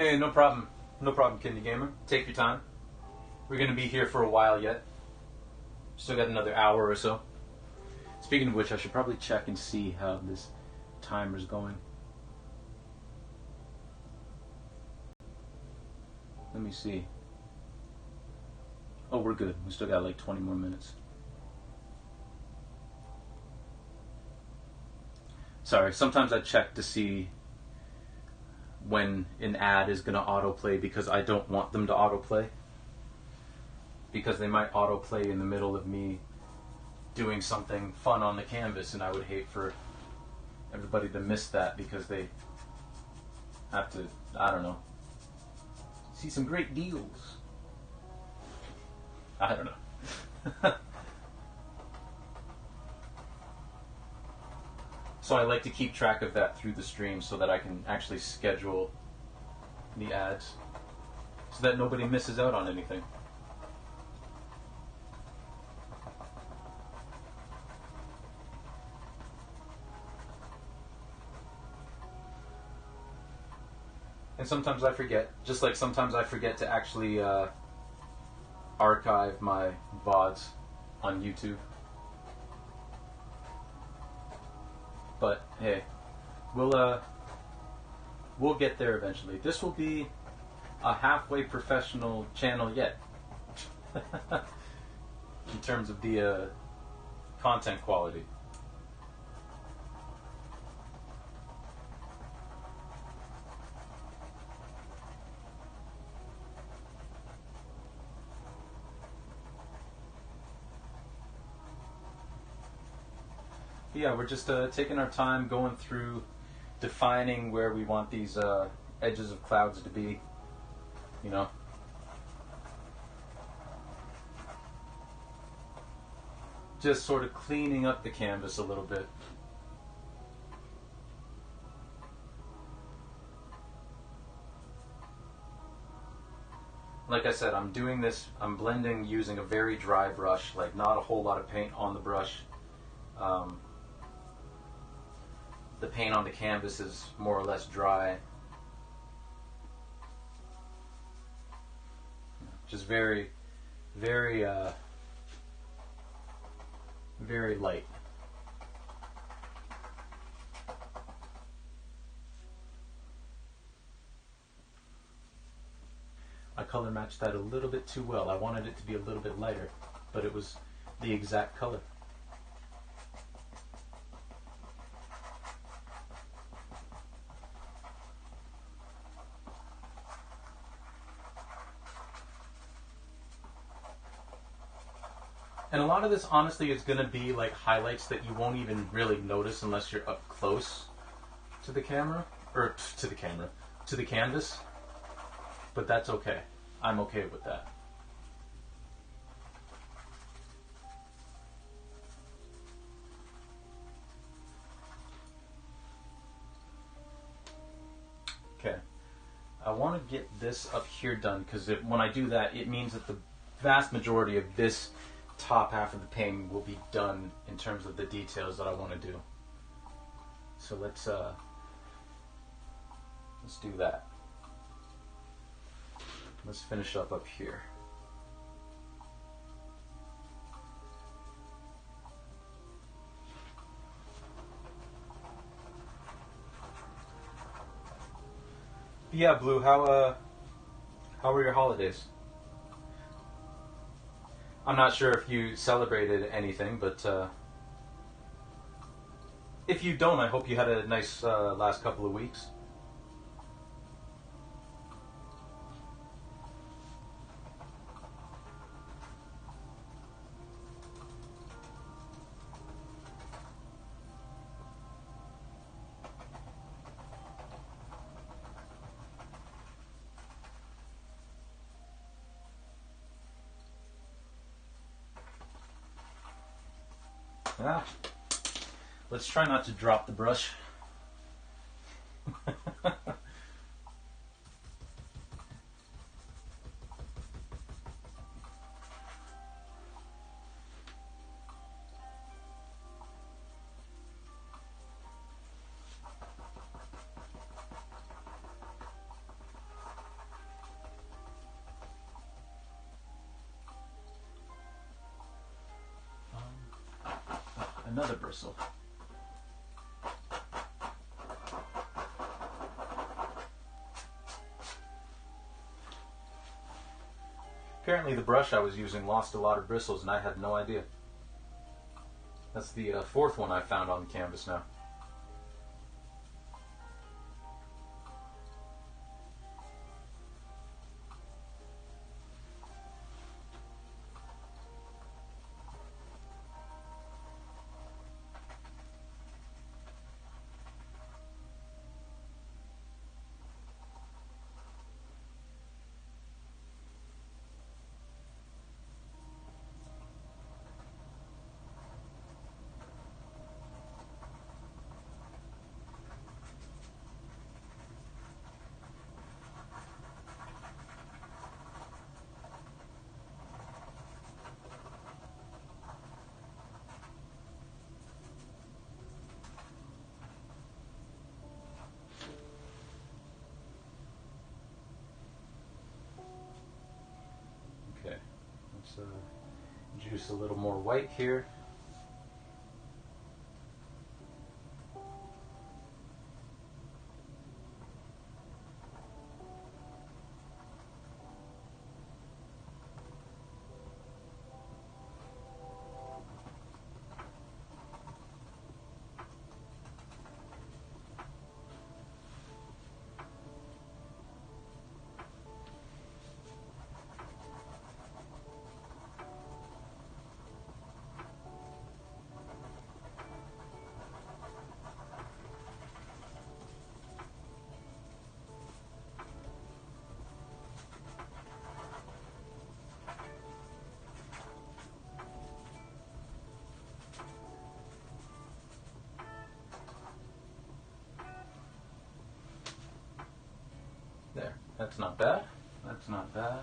Hey, no problem. No problem, Kidney Gamer. Take your time. We're going to be here for a while yet. Still got another hour or so. Speaking of which, I should probably check and see how this timer's going. Let me see. Oh, we're good. We still got like 20 more minutes. Sorry, sometimes I check to see when an ad is going to autoplay because I don't want them to autoplay. Because they might autoplay in the middle of me doing something fun on the canvas, and I would hate for everybody to miss that because they have to, I don't know, see some great deals. I don't know. So I like to keep track of that through the stream so that I can actually schedule the ads so that nobody misses out on anything. And sometimes I forget, just like sometimes I forget to actually archive my VODs on YouTube. But hey, we'll get there eventually. This will be a halfway professional channel yet, in terms of the content quality. Yeah, we're just taking our time going through defining where we want these edges of clouds to be, you know. Just sort of cleaning up the canvas a little bit. Like I said, I'm doing this, I'm blending using a very dry brush, like not a whole lot of paint on the brush. The paint on the canvas is more or less dry. Just very, very, very light. I color matched that a little bit too well. I wanted it to be a little bit lighter, but it was the exact color. And a lot of this, honestly, is going to be like highlights that you won't even really notice unless you're up close to the camera, or to the camera, to the canvas. But that's okay. I'm okay with that. Okay. I want to get this up here done because when I do that, it means that the vast majority of this top half of the painting will be done in terms of the details that I want to do. So let's do that. Let's finish up here. Yeah, Blue, how were your holidays? I'm not sure if you celebrated anything, but if you don't, I hope you had a nice last couple of weeks. Ah, let's try not to drop the brush. another bristle. Apparently the brush I was using lost a lot of bristles and I had no idea. That's the fourth one I found on the canvas now. Okay, let's juice a little more white here. There, that's not bad. That's not bad.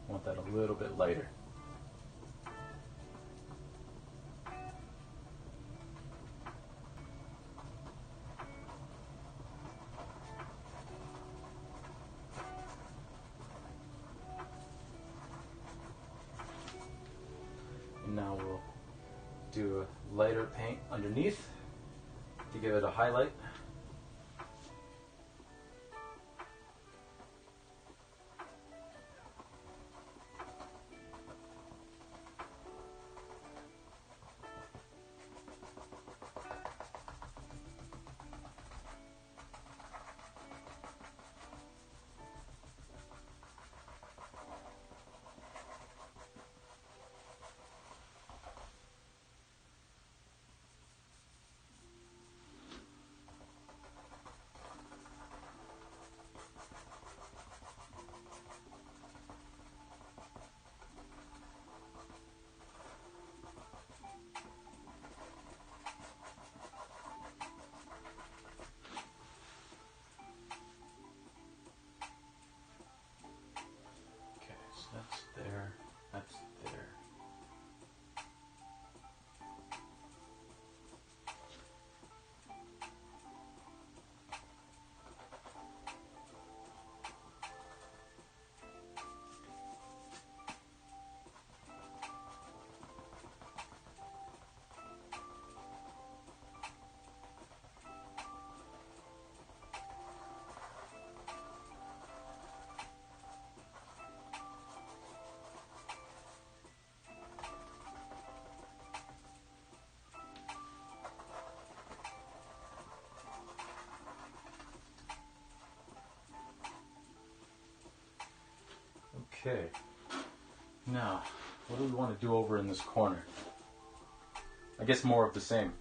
Want that a little bit lighter. And now we'll do a lighter paint underneath to give it a highlight. That's there, that's there. Okay, now what do we want to do over in this corner? I guess more of the same.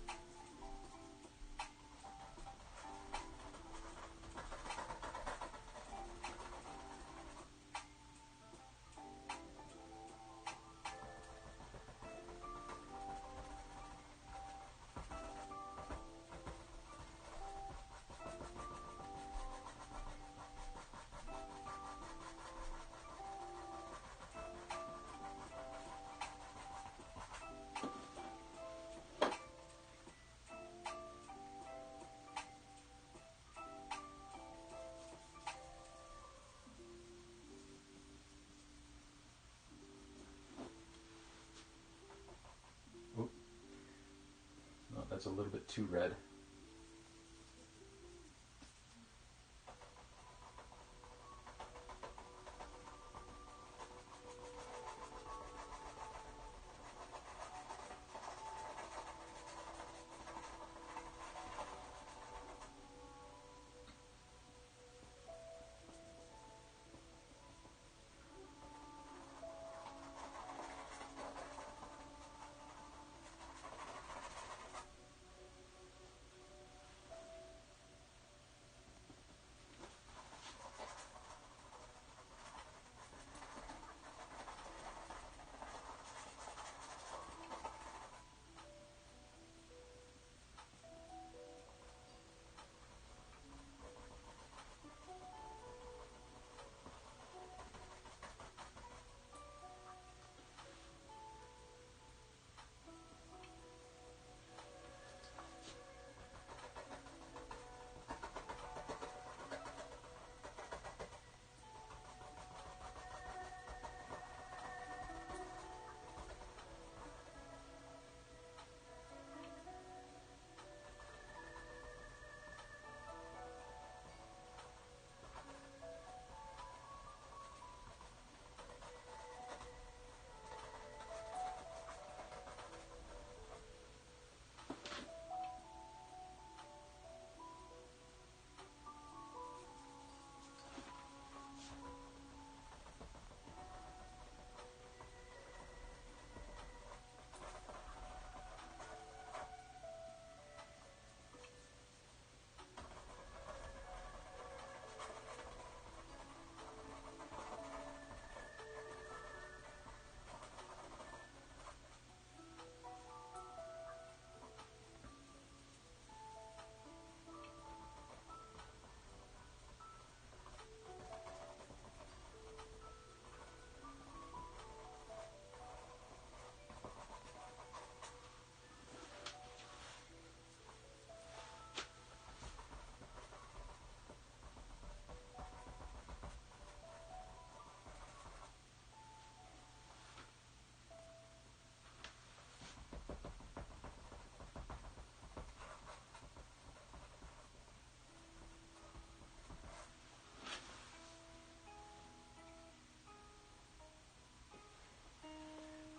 a little bit too red.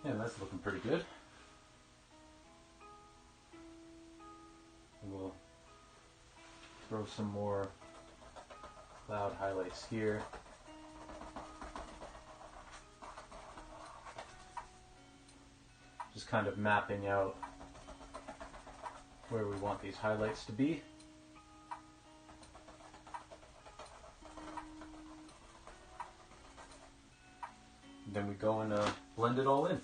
Yeah, that's looking pretty good. And we'll throw some more cloud highlights here. Just kind of mapping out where we want these highlights to be. And then we go and blend it all in.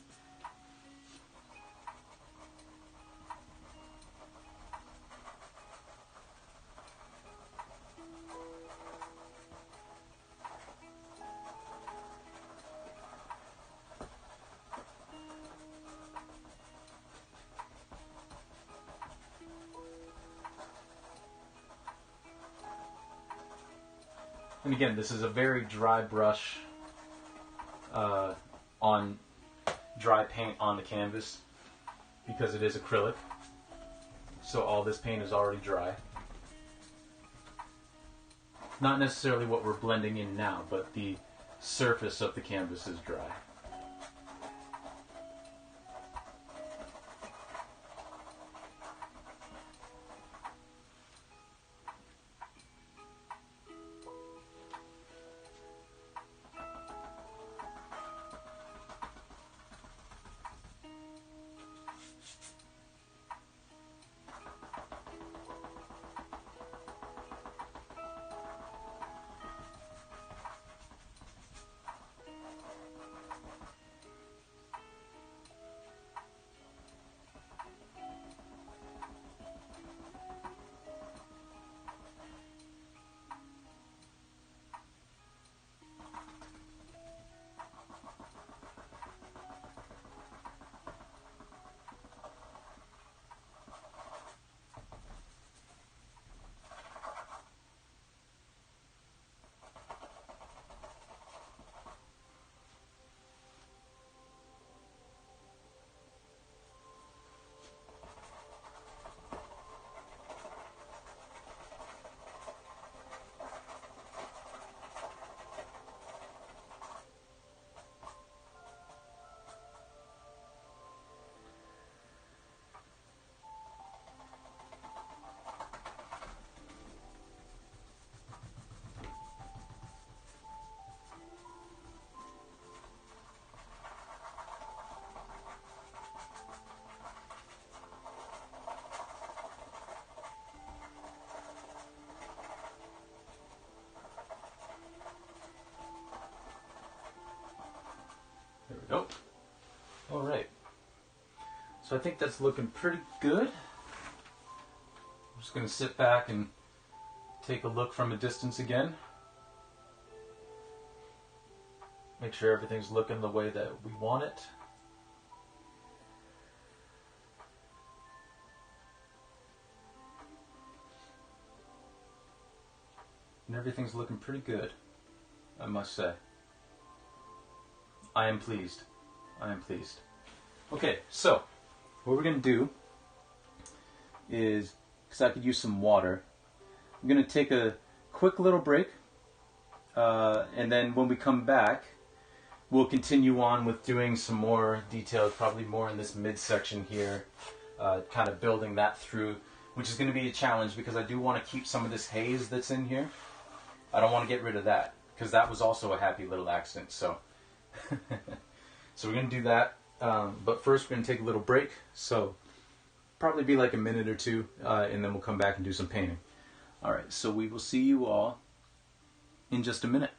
And again, this is a very dry brush on dry paint on the canvas because it is acrylic. So all this paint is already dry. Not necessarily what we're blending in now, but the surface of the canvas is dry. There we go. All right. So I think that's looking pretty good. I'm just going to sit back and take a look from a distance again. Make sure everything's looking the way that we want it. And everything's looking pretty good, I must say. I am pleased. I am pleased. Okay, so what we're going to do is, because I could use some water, I'm going to take a quick little break, and then when we come back, we'll continue on with doing some more details, probably more in this midsection here, kind of building that through, which is going to be a challenge because I do want to keep some of this haze that's in here. I don't want to get rid of that because that was also a happy little accident. So, so we're going to do that. But first we're going to take a little break. So probably be like a minute or two, and then we'll come back and do some painting. All right, so we will see you all in just a minute.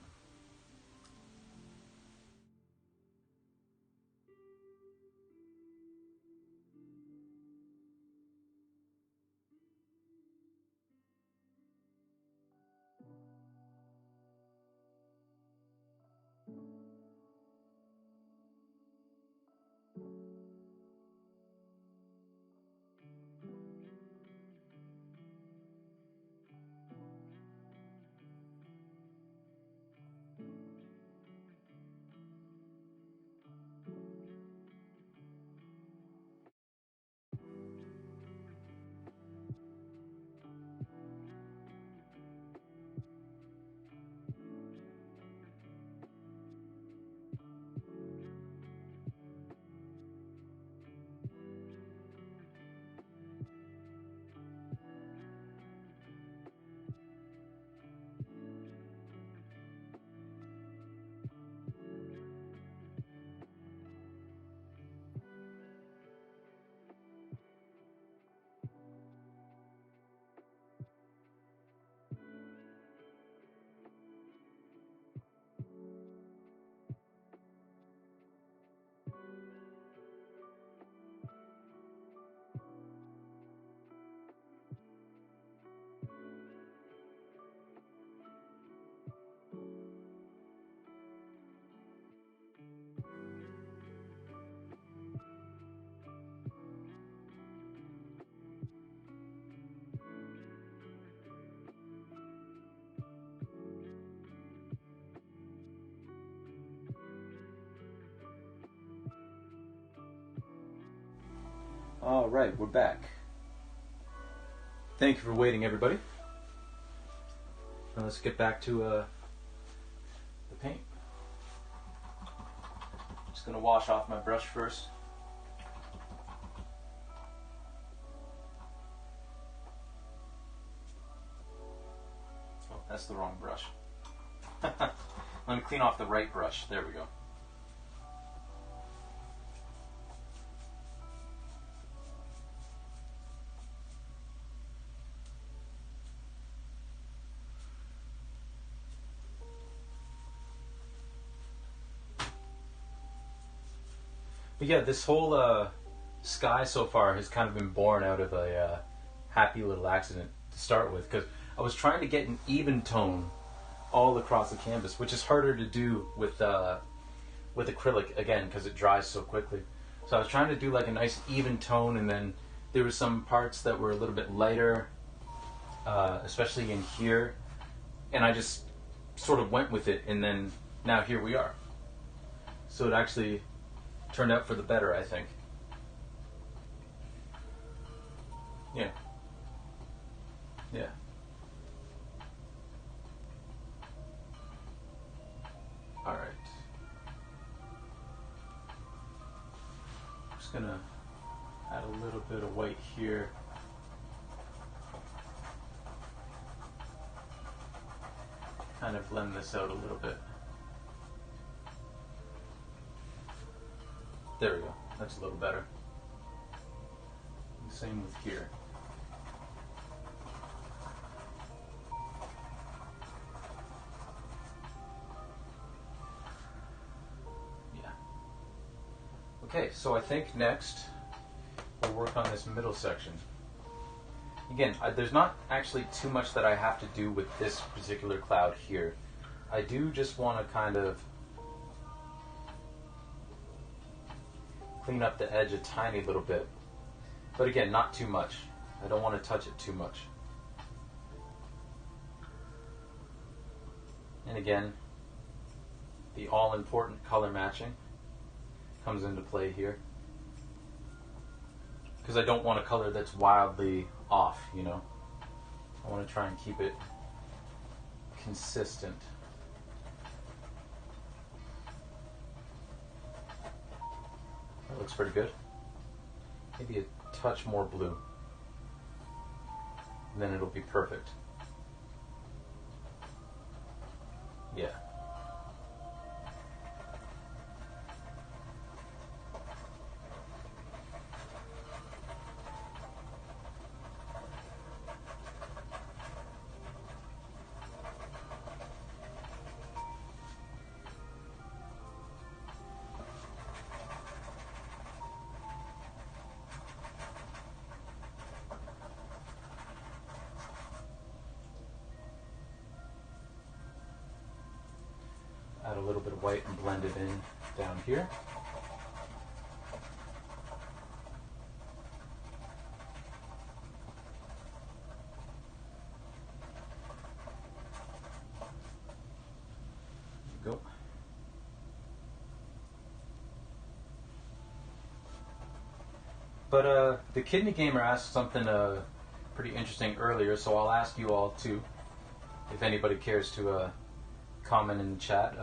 All right, we're back. Thank you for waiting, everybody. Now let's get back to the paint. Just gonna wash off my brush first. Oh, that's the wrong brush. Let me clean off the right brush. There we go. But yeah, this whole sky so far has kind of been born out of a happy little accident to start with, because I was trying to get an even tone all across the canvas, which is harder to do with acrylic, again, because it dries so quickly. So I was trying to do like a nice even tone, and then there were some parts that were a little bit lighter, especially in here, and I just sort of went with it, and then now here we are. So it actually turned out for the better, I think. Yeah. Yeah. All right. I'm just gonna add a little bit of white here. Kind of blend this out a little bit. There we go. That's a little better. And same with here. Yeah. Okay, so I think next we'll work on this middle section. Again, there's not actually too much that I have to do with this particular cloud here. I do just want to kind of clean up the edge a tiny little bit. But again, not too much. I don't want to touch it too much. And again, the all-important color matching comes into play here. Because I don't want a color that's wildly off, you know. I want to try and keep it consistent. That looks pretty good. Maybe a touch more blue. And then it'll be perfect. Yeah. Add a little bit of white and blend it in down here. There you go. But the Kidney Gamer asked something pretty interesting earlier, so I'll ask you all too, if anybody cares to comment in the chat.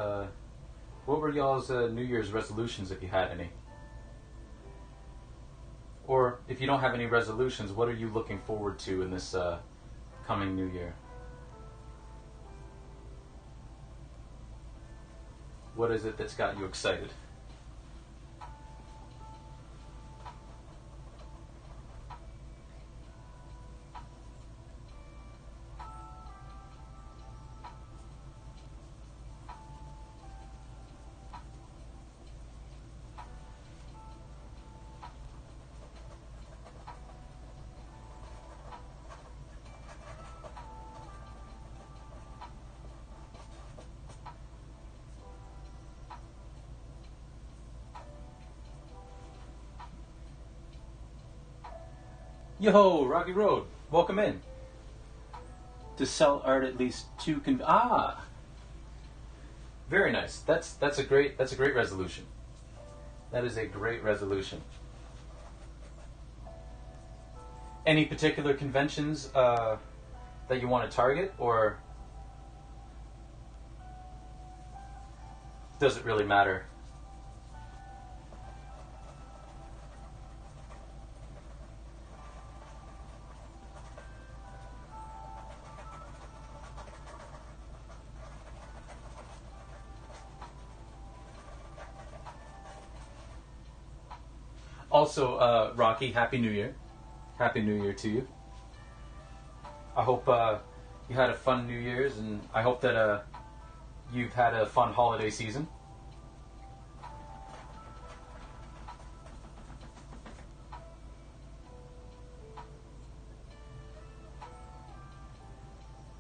What were y'all's New Year's resolutions, if you had any? Or if you don't have any resolutions, what are you looking forward to in this coming New Year? What is it that's got you excited? Yo, Rocky Road, welcome in. To sell art at least two very nice. That's a great resolution. That is a great resolution. Any particular conventions that you want to target, or does it really matter? Also, Rocky, Happy New Year. Happy New Year to you. I hope you had a fun New Year's, and I hope that you've had a fun holiday season.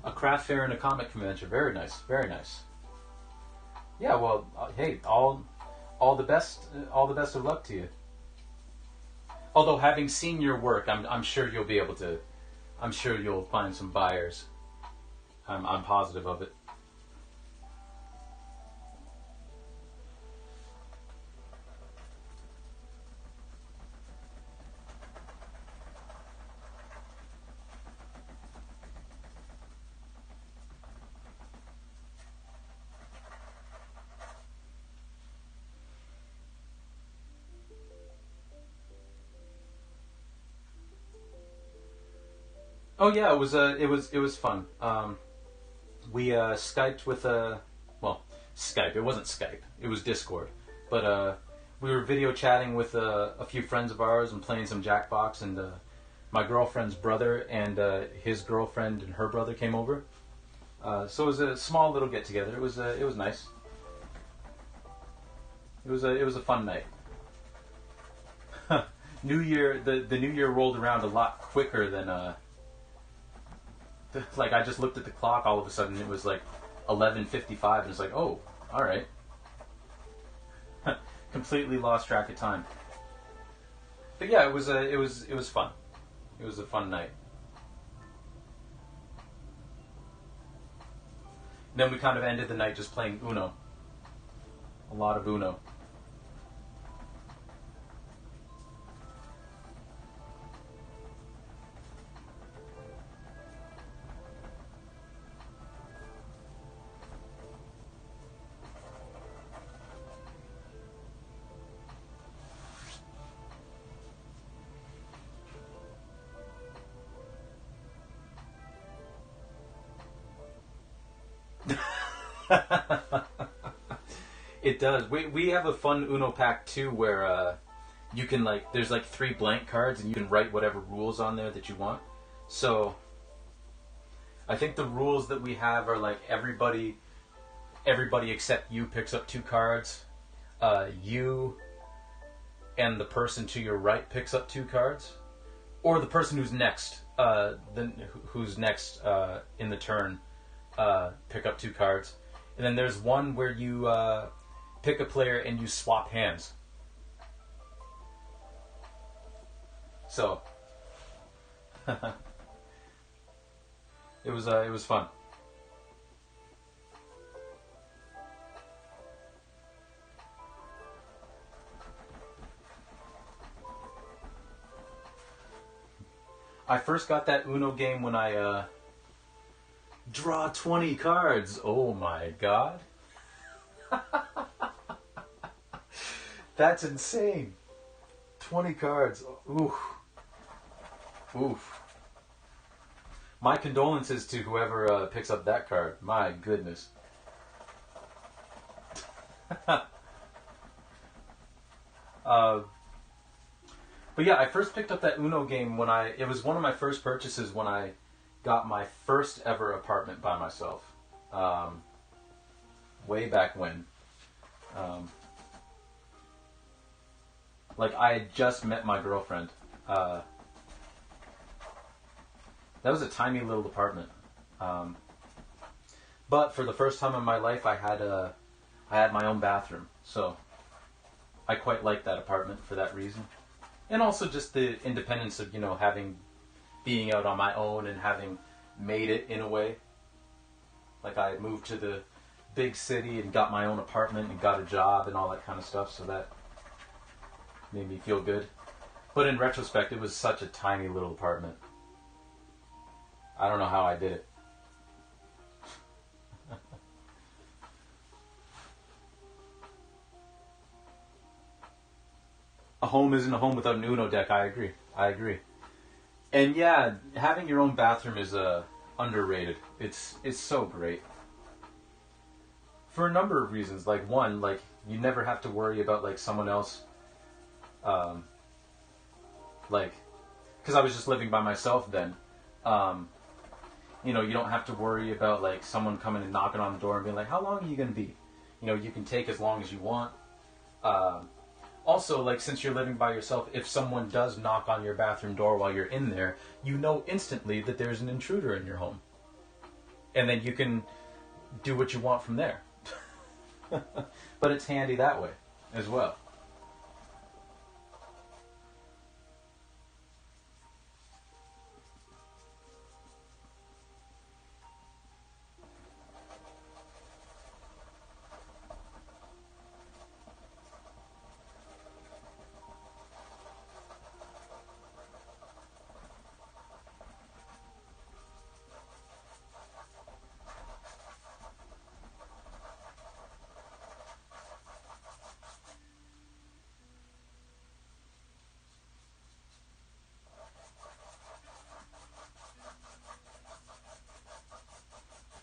A craft fair and a comic convention. Very nice. Very nice. Yeah, well, hey, all the best of luck to you. Although, having seen your work, I'm sure you'll be able to. I'm sure you'll find some buyers. I'm positive of it. Oh yeah, it was fun. We Skyped with Skype. It wasn't Skype. It was Discord. But we were video chatting with a few friends of ours and playing some Jackbox. And my girlfriend's brother and his girlfriend and her brother came over. So it was a small little get together. It was nice. It was a fun night. New Year, the New Year rolled around a lot quicker than like I just looked at the clock. All of a sudden, it was like 11:55, and it's like, oh, all right. Completely lost track of time. But yeah, it was fun. It was a fun night. Then we kind of ended the night just playing Uno. A lot of Uno. It does. We have a fun Uno pack too, where you can like there's like 3 blank cards and you can write whatever rules on there that you want. So I think the rules that we have are like everybody except you picks up 2 cards. You and the person to your right picks up 2 cards, or the person who's next, who's next in the turn, pick up 2 cards. And then there's one where you pick a player and you swap hands. So it was fun. I first got that Uno game when I draw 20 cards. Oh my god. That's insane. 20 cards. Oof. Oof. My condolences to whoever picks up that card. My goodness. But yeah, I first picked up that Uno game when it was one of my first purchases when I got my first ever apartment by myself. Way back when. Like I had just met my girlfriend. That was a tiny little apartment. But for the first time in my life, I had my own bathroom. So I quite liked that apartment for that reason. And also just the independence of, being out on my own and having made it in a way. Like I had moved to the big city and got my own apartment and got a job and all that kind of stuff, so that made me feel good. But in retrospect, it was such a tiny little apartment. I don't know how I did it. A home isn't a home without an Uno deck. I agree. And yeah, having your own bathroom is underrated. It's so great. For a number of reasons. Like one, like you never have to worry about like someone else. Like, because I was just living by myself then. You don't have to worry about like someone coming and knocking on the door and being like, "How long are you going to be?" You can take as long as you want. Also, like, since you're living by yourself, if someone does knock on your bathroom door while you're in there, you know instantly that there's an intruder in your home. And then you can do what you want from there. But it's handy that way as well.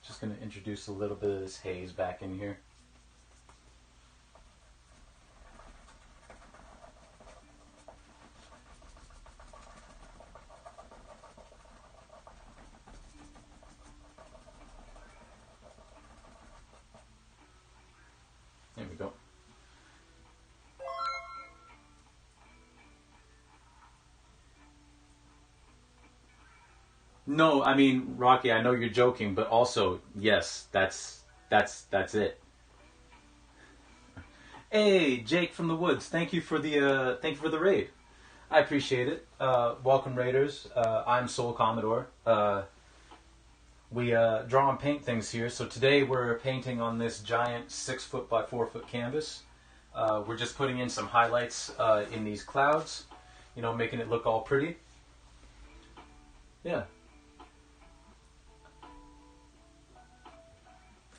Just going to introduce a little bit of this haze back in here. There we go. No, I mean, Rocky, I know you're joking, but also, yes, that's it. Hey, Jake from the Woods, thank you for the raid. I appreciate it. Welcome, Raiders. I'm Soul Commodore. We draw and paint things here. So today we're painting on this giant 6 foot by 4 foot canvas. We're just putting in some highlights in these clouds, you know, making it look all pretty. Yeah.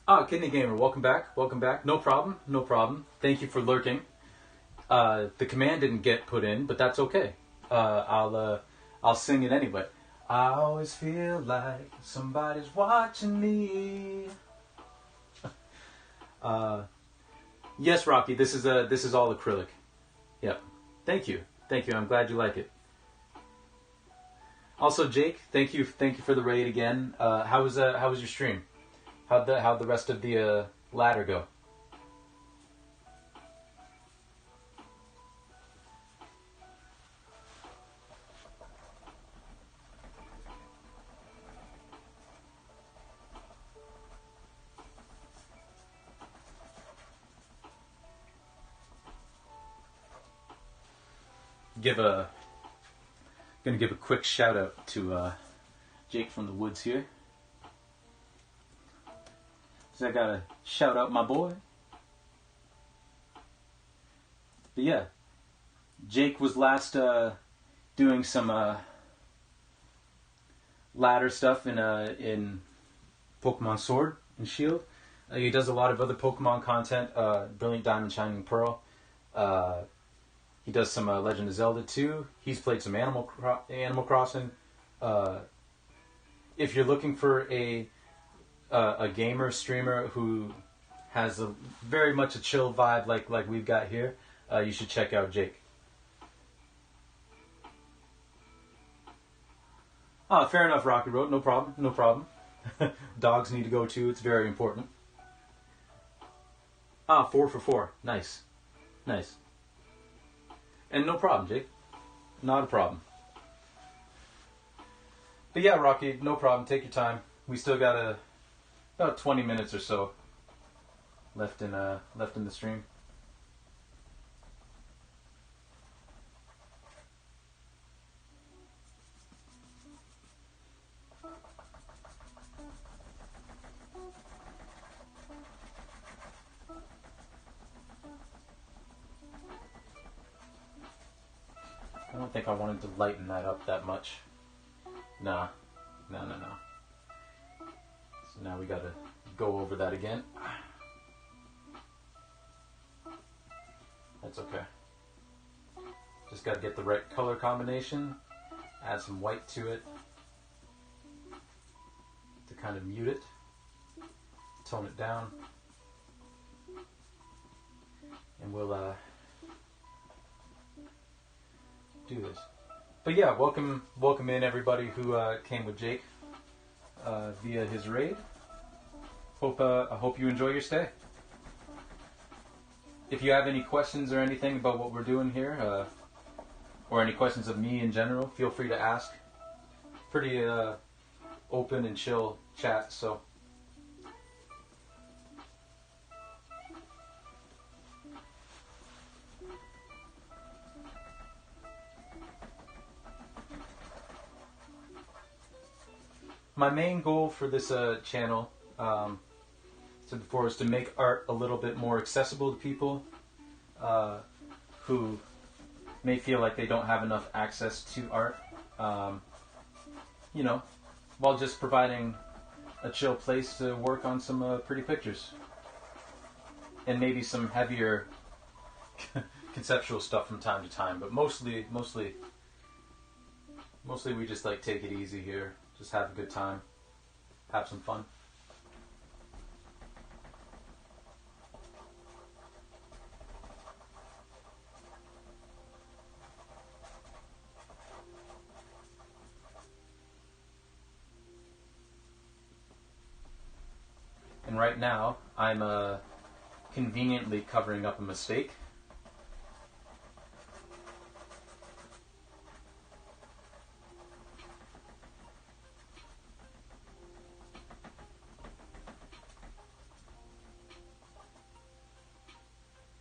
Ah, Kidney Gamer, welcome back. Welcome back. No problem. No problem. Thank you for lurking. The command didn't get put in, but that's okay. I'll sing it anyway. I always feel like somebody's watching me. Yes, Rocky, this is all acrylic. Yep. Thank you. Thank you. I'm glad you like it. Also, Jake, thank you for the raid again. How was your stream? How'd the rest of the ladder go? Gonna give a quick shout out to Jake from the Woods here. So I gotta shout out my boy. But yeah, Jake was last doing some ladder stuff in Pokemon Sword and Shield. He does a lot of other Pokemon content. Brilliant Diamond, Shining Pearl. He does some Legend of Zelda too. He's played some Animal Crossing. If you're looking for a gamer streamer who has very much a chill vibe like we've got here, you should check out Jake. Ah, fair enough, Rocky Road. No problem. No problem. Dogs need to go too. It's very important. Ah, 4 for 4. Nice. Nice. And no problem, Jake. Not a problem. But yeah, Rocky, no problem. Take your time. We still got about 20 minutes or so left in the stream. I don't think I wanted to lighten that up that much. Nah. No. So now we gotta go over that again. That's okay. Just gotta get the right color combination. Add some white to it to kind of mute it. Tone it down. And we'll do this. But yeah, welcome in everybody who came with Jake via his raid. I hope you enjoy your stay. If you have any questions or anything about what we're doing here, or any questions of me in general, feel free to ask. Pretty open and chill chat, so. My main goal for this channel, before, is to make art a little bit more accessible to people who may feel like they don't have enough access to art. You know, while just providing a chill place to work on some pretty pictures. And maybe some heavier conceptual stuff from time to time. But mostly we just like take it easy here. Just have a good time. Have some fun. And right now, I'm conveniently covering up a mistake.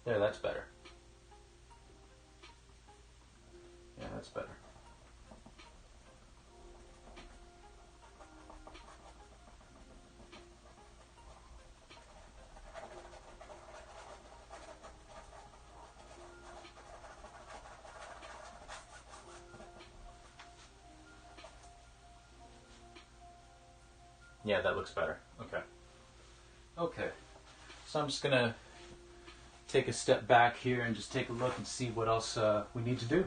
There, that's better. Yeah, that's better. Yeah, that looks better. Okay. Okay. So I'm just going to take a step back here and just take a look and see what else we need to do.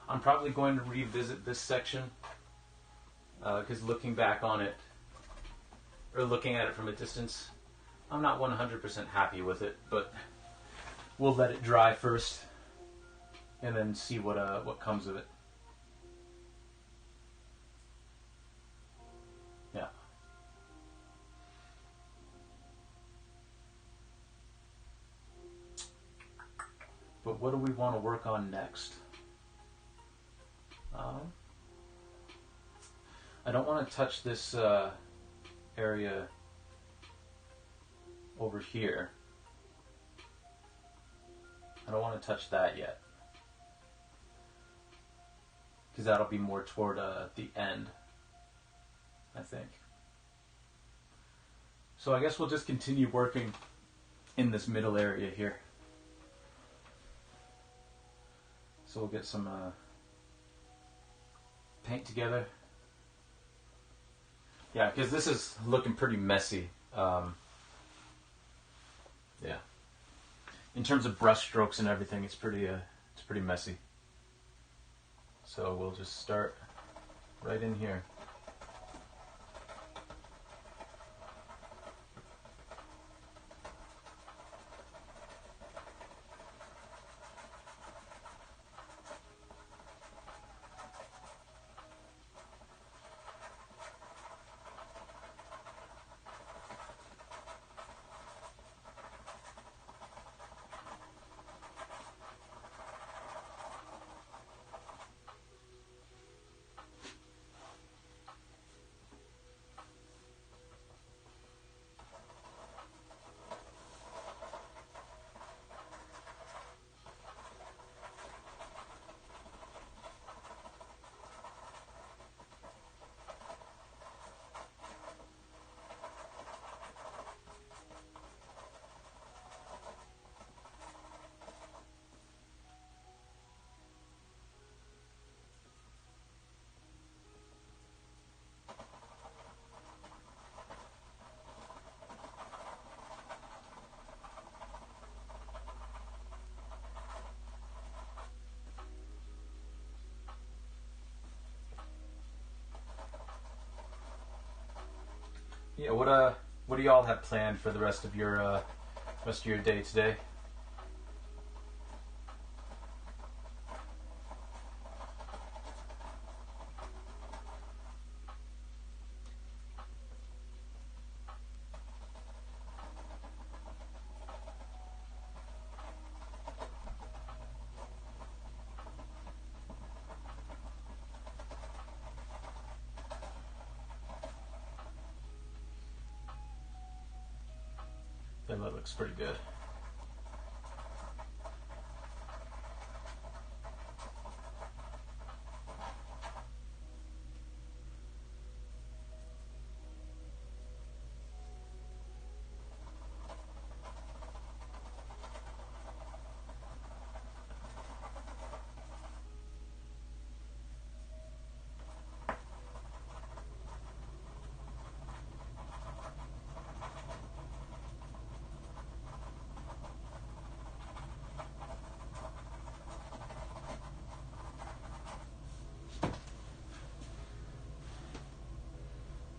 I'm probably going to revisit this section because looking back on it, or looking at it from a distance, I'm not 100% happy with it, but we'll let it dry first and then see what comes of it. Yeah. But what do we want to work on next? I don't want to touch this area over here. I don't want to touch that yet, because that'll be more toward the end, I think. So I guess we'll just continue working in this middle area here. So we'll get some paint together. Yeah, because this is looking pretty messy. Yeah. In terms of brush strokes and everything, it's pretty messy. So we'll just start right in here. Yeah, what do y'all have planned for the rest of your day today? That looks pretty good.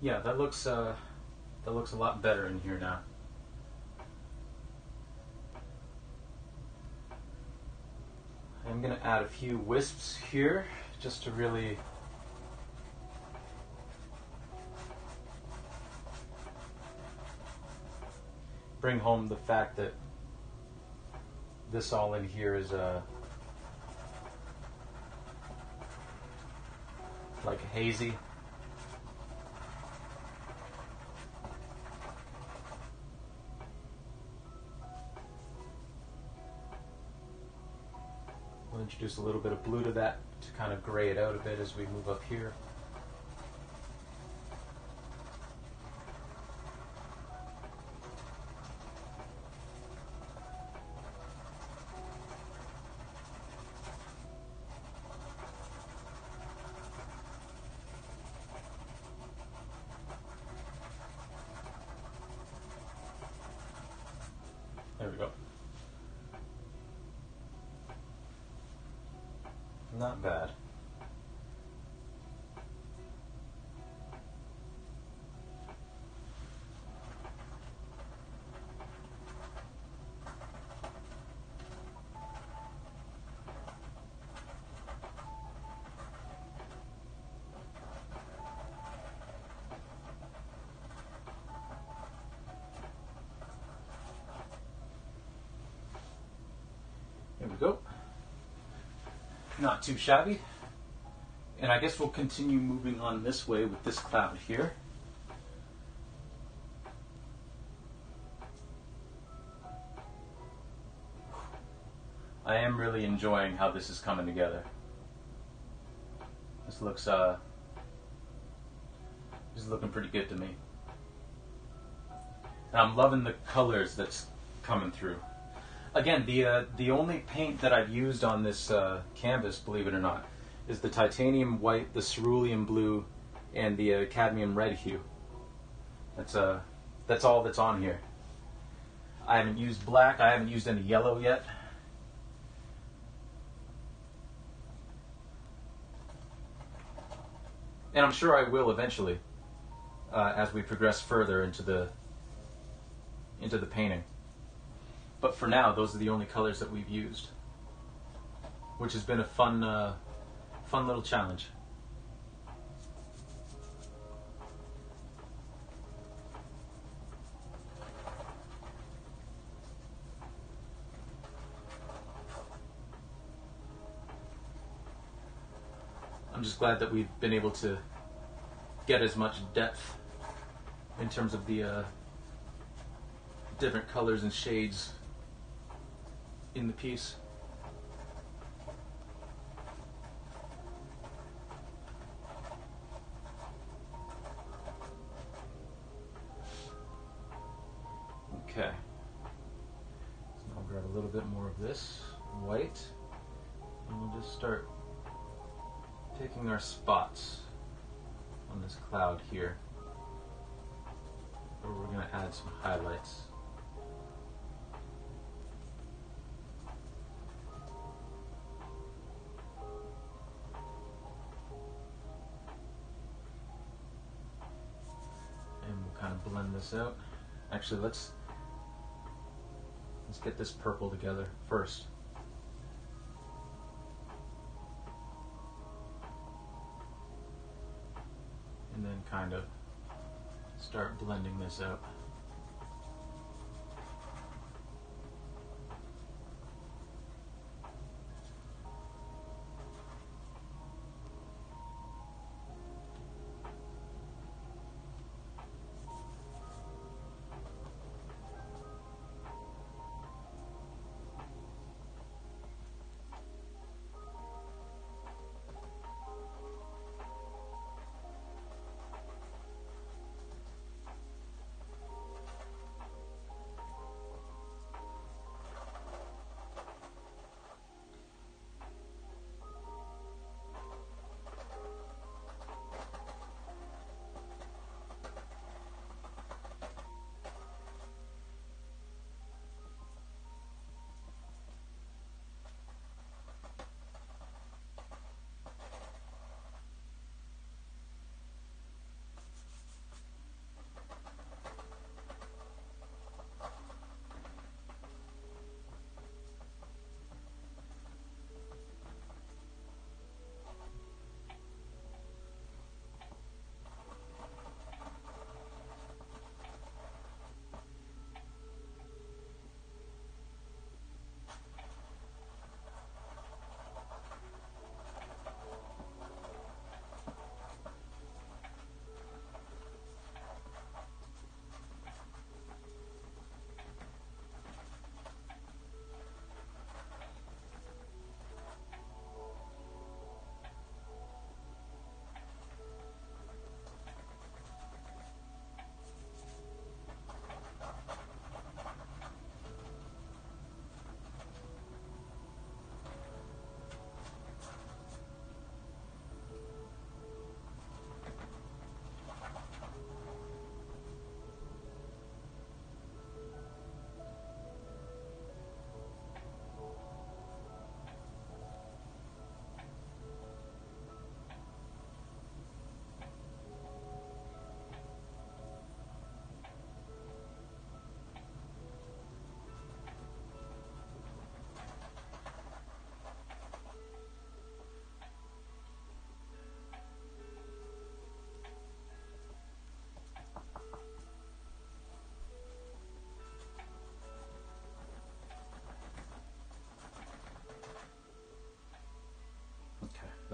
Yeah, that looks a lot better in here now. I'm gonna add a few wisps here just to really bring home the fact that this all in here is like hazy. introduce a little bit of blue to that to kind of gray it out a bit as we move up here. There we go. Not bad. There we go. Not too shabby. And I guess we'll continue moving on this way with this cloud here. I am really enjoying how this is coming together. This looks looking pretty good to me. And I'm loving the colors that's coming through. Again, the only paint that I've used on this canvas, believe it or not, is the titanium white, the cerulean blue, and the cadmium red hue. That's all that's on here. I haven't used black. I haven't used any yellow yet. And I'm sure I will eventually, as we progress further into the painting. But for now, those are the only colors that we've used, which has been a fun little challenge. I'm just glad that we've been able to get as much depth in terms of the different colors and shades in the piece. Okay, so now I'll grab a little bit more of this white, and we'll just start picking our spots on this cloud here, where we're going to add some highlights. And we'll kind of blend this out. Actually, let's get this purple together first. And then kind of start blending this out.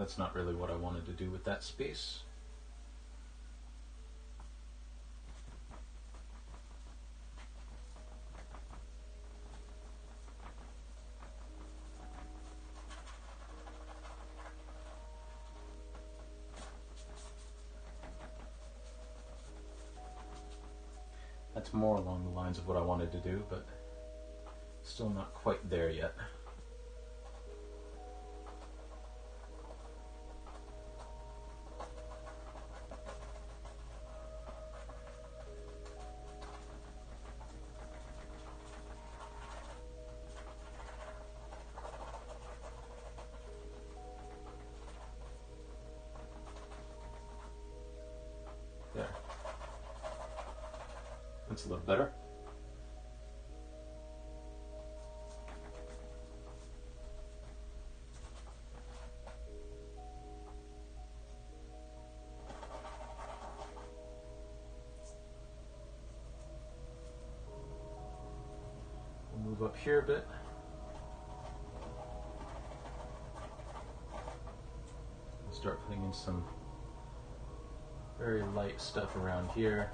That's not really what I wanted to do with that space. That's more along the lines of what I wanted to do, but still not quite there yet. There. That's a little better. We'll move up here a bit. We'll start putting in some very light stuff around here.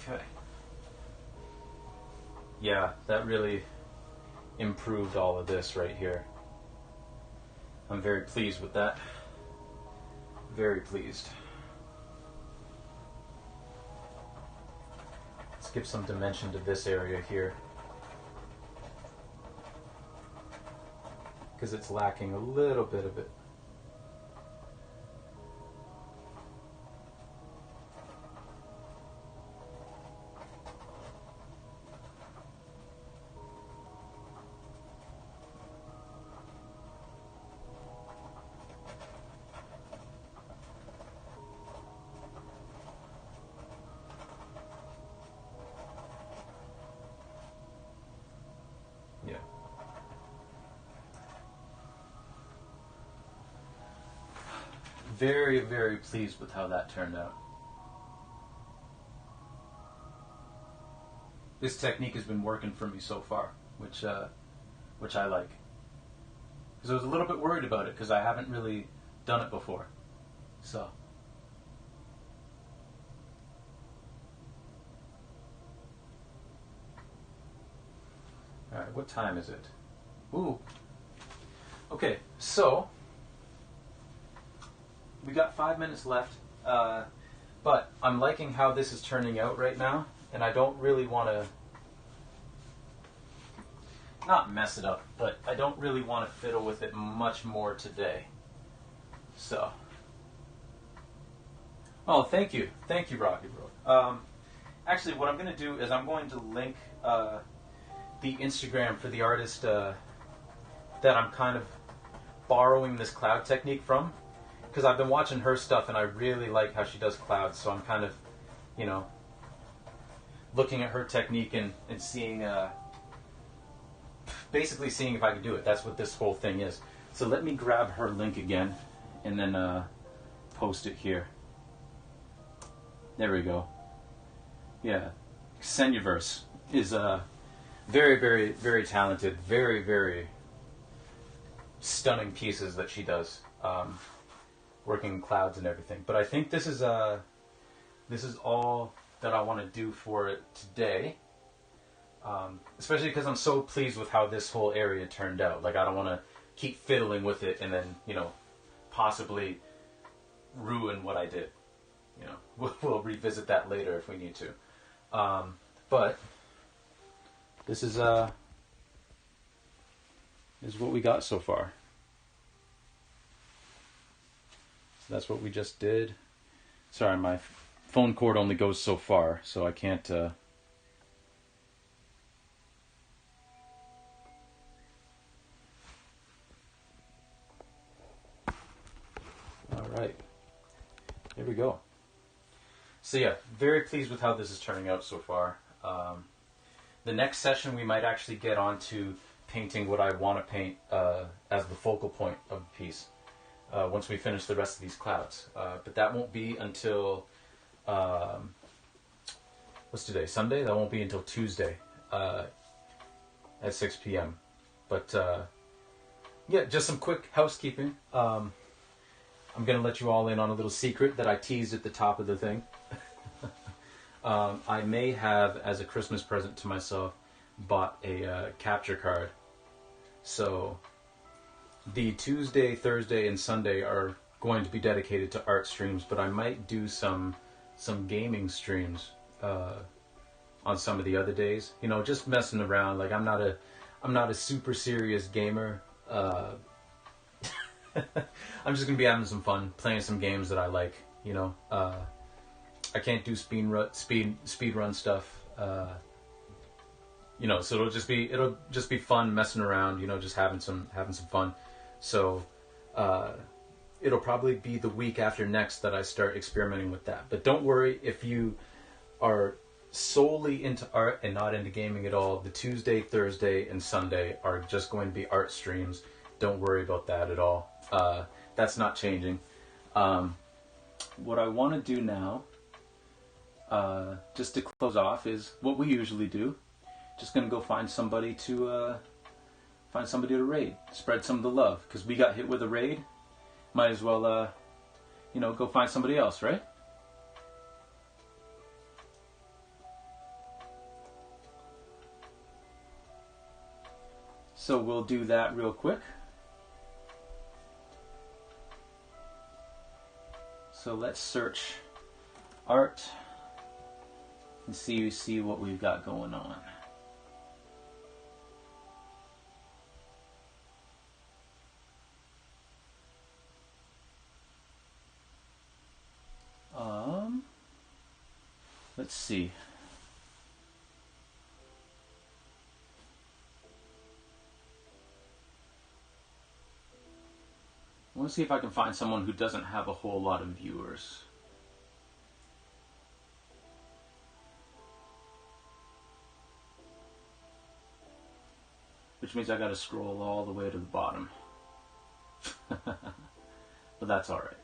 Okay. Yeah, that really improved all of this right here. I'm very pleased with that. Very pleased. Let's give some dimension to this area here, because it's lacking a little bit of it. Yeah. Very, very pleased with how that turned out. This technique has been working for me so far, which I like. Because I was a little bit worried about it, because I haven't really done it before. So. Alright, what time is it? Ooh. Okay, so we got 5 minutes left, but I'm liking how this is turning out right now, and I don't really want to, not mess it up, but I don't really want to fiddle with it much more today. So. Oh, thank you, Rocky Road. Actually, what I'm going to do is I'm going to link the Instagram for the artist that I'm kind of borrowing this cloud technique from, because I've been watching her stuff and I really like how she does clouds, so I'm kind of, you know, looking at her technique and seeing, basically seeing if I can do it. That's what this whole thing is. So let me grab her link again and then post it here. There we go. Yeah, Xeniverse is very, very, very talented, very, very stunning pieces that she does, working in clouds and everything. But I think this is all that I want to do for it today, especially because I'm so pleased with how this whole area turned out. Like, I don't want to keep fiddling with it and then, you know, possibly ruin what I did. You know, we'll revisit that later if we need to. But this is what we got so far. So that's what we just did. Sorry, my phone cord only goes so far, so I can't. All right, there we go. So yeah, very pleased with how this is turning out so far. The next session we might actually get on to painting what I want to paint as the focal point of the piece once we finish the rest of these clouds. But that won't be until what's today? Sunday? That won't be until Tuesday at 6 p.m. But yeah, just some quick housekeeping. I'm going to let you all in on a little secret that I teased at the top of the thing. I may have, as a Christmas present to myself, bought a capture card. So the Tuesday, Thursday, and Sunday are going to be dedicated to art streams, but I might do some gaming streams on some of the other days. You know, just messing around. Like I'm not a super serious gamer. I'm just gonna be having some fun, playing some games that I like. You know, I can't do speed run stuff. You know, so it'll just be fun messing around. You know, just having some fun. So it'll probably be the week after next that I start experimenting with that. But don't worry if you are solely into art and not into gaming at all. The Tuesday, Thursday, and Sunday are just going to be art streams. Don't worry about that at all. That's not changing. What I want to do now, just to close off, is what we usually do. Just gonna go find somebody to raid, spread some of the love, because we got hit with a raid. Might as well, you know, go find somebody else, right? So we'll do that real quick. So let's search art and see what we've got going on. Let's see. I want to see if I can find someone who doesn't have a whole lot of viewers. Which means I gotta scroll all the way to the bottom. But that's alright.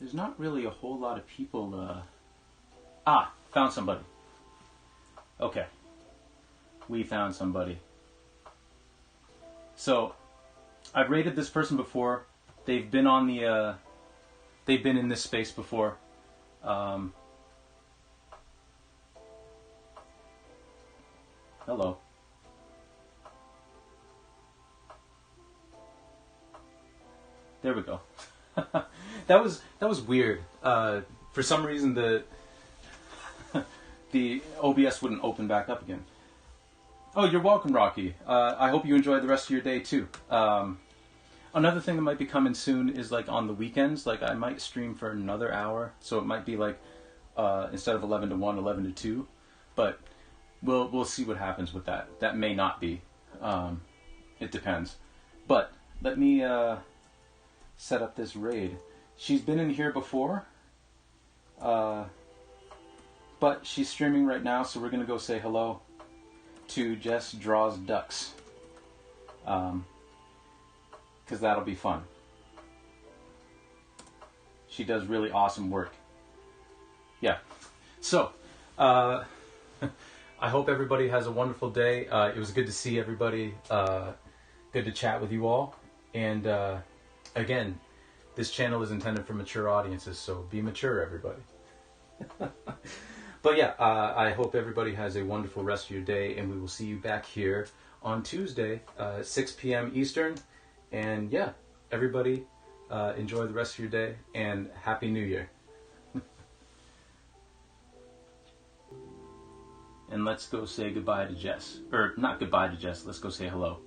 There's not really a whole lot of people, found somebody. Okay. We found somebody. So, I've rated this person before. They've been on the, they've been in this space before. Hello. There we go. That was weird. For some reason the OBS wouldn't open back up again. Oh, you're welcome, Rocky. I hope you enjoy the rest of your day too. Another thing that might be coming soon is like on the weekends. Like I might stream for another hour, so it might be like instead of 11 to 1, 11 to 2. But we'll see what happens with that. That may not be. It depends. But let me set up this raid. She's been in here before, but she's streaming right now, so we're gonna go say hello to Jess Draws Ducks, because that'll be fun. She does really awesome work. Yeah. So, I hope everybody has a wonderful day. It was good to see everybody. Good to chat with you all. And again, this channel is intended for mature audiences, so be mature, everybody. But yeah, I hope everybody has a wonderful rest of your day, and we will see you back here on Tuesday, 6 p.m. Eastern. And yeah, everybody, enjoy the rest of your day, and Happy New Year. And let's go say goodbye to Jess. Or, not goodbye to Jess, let's go say hello.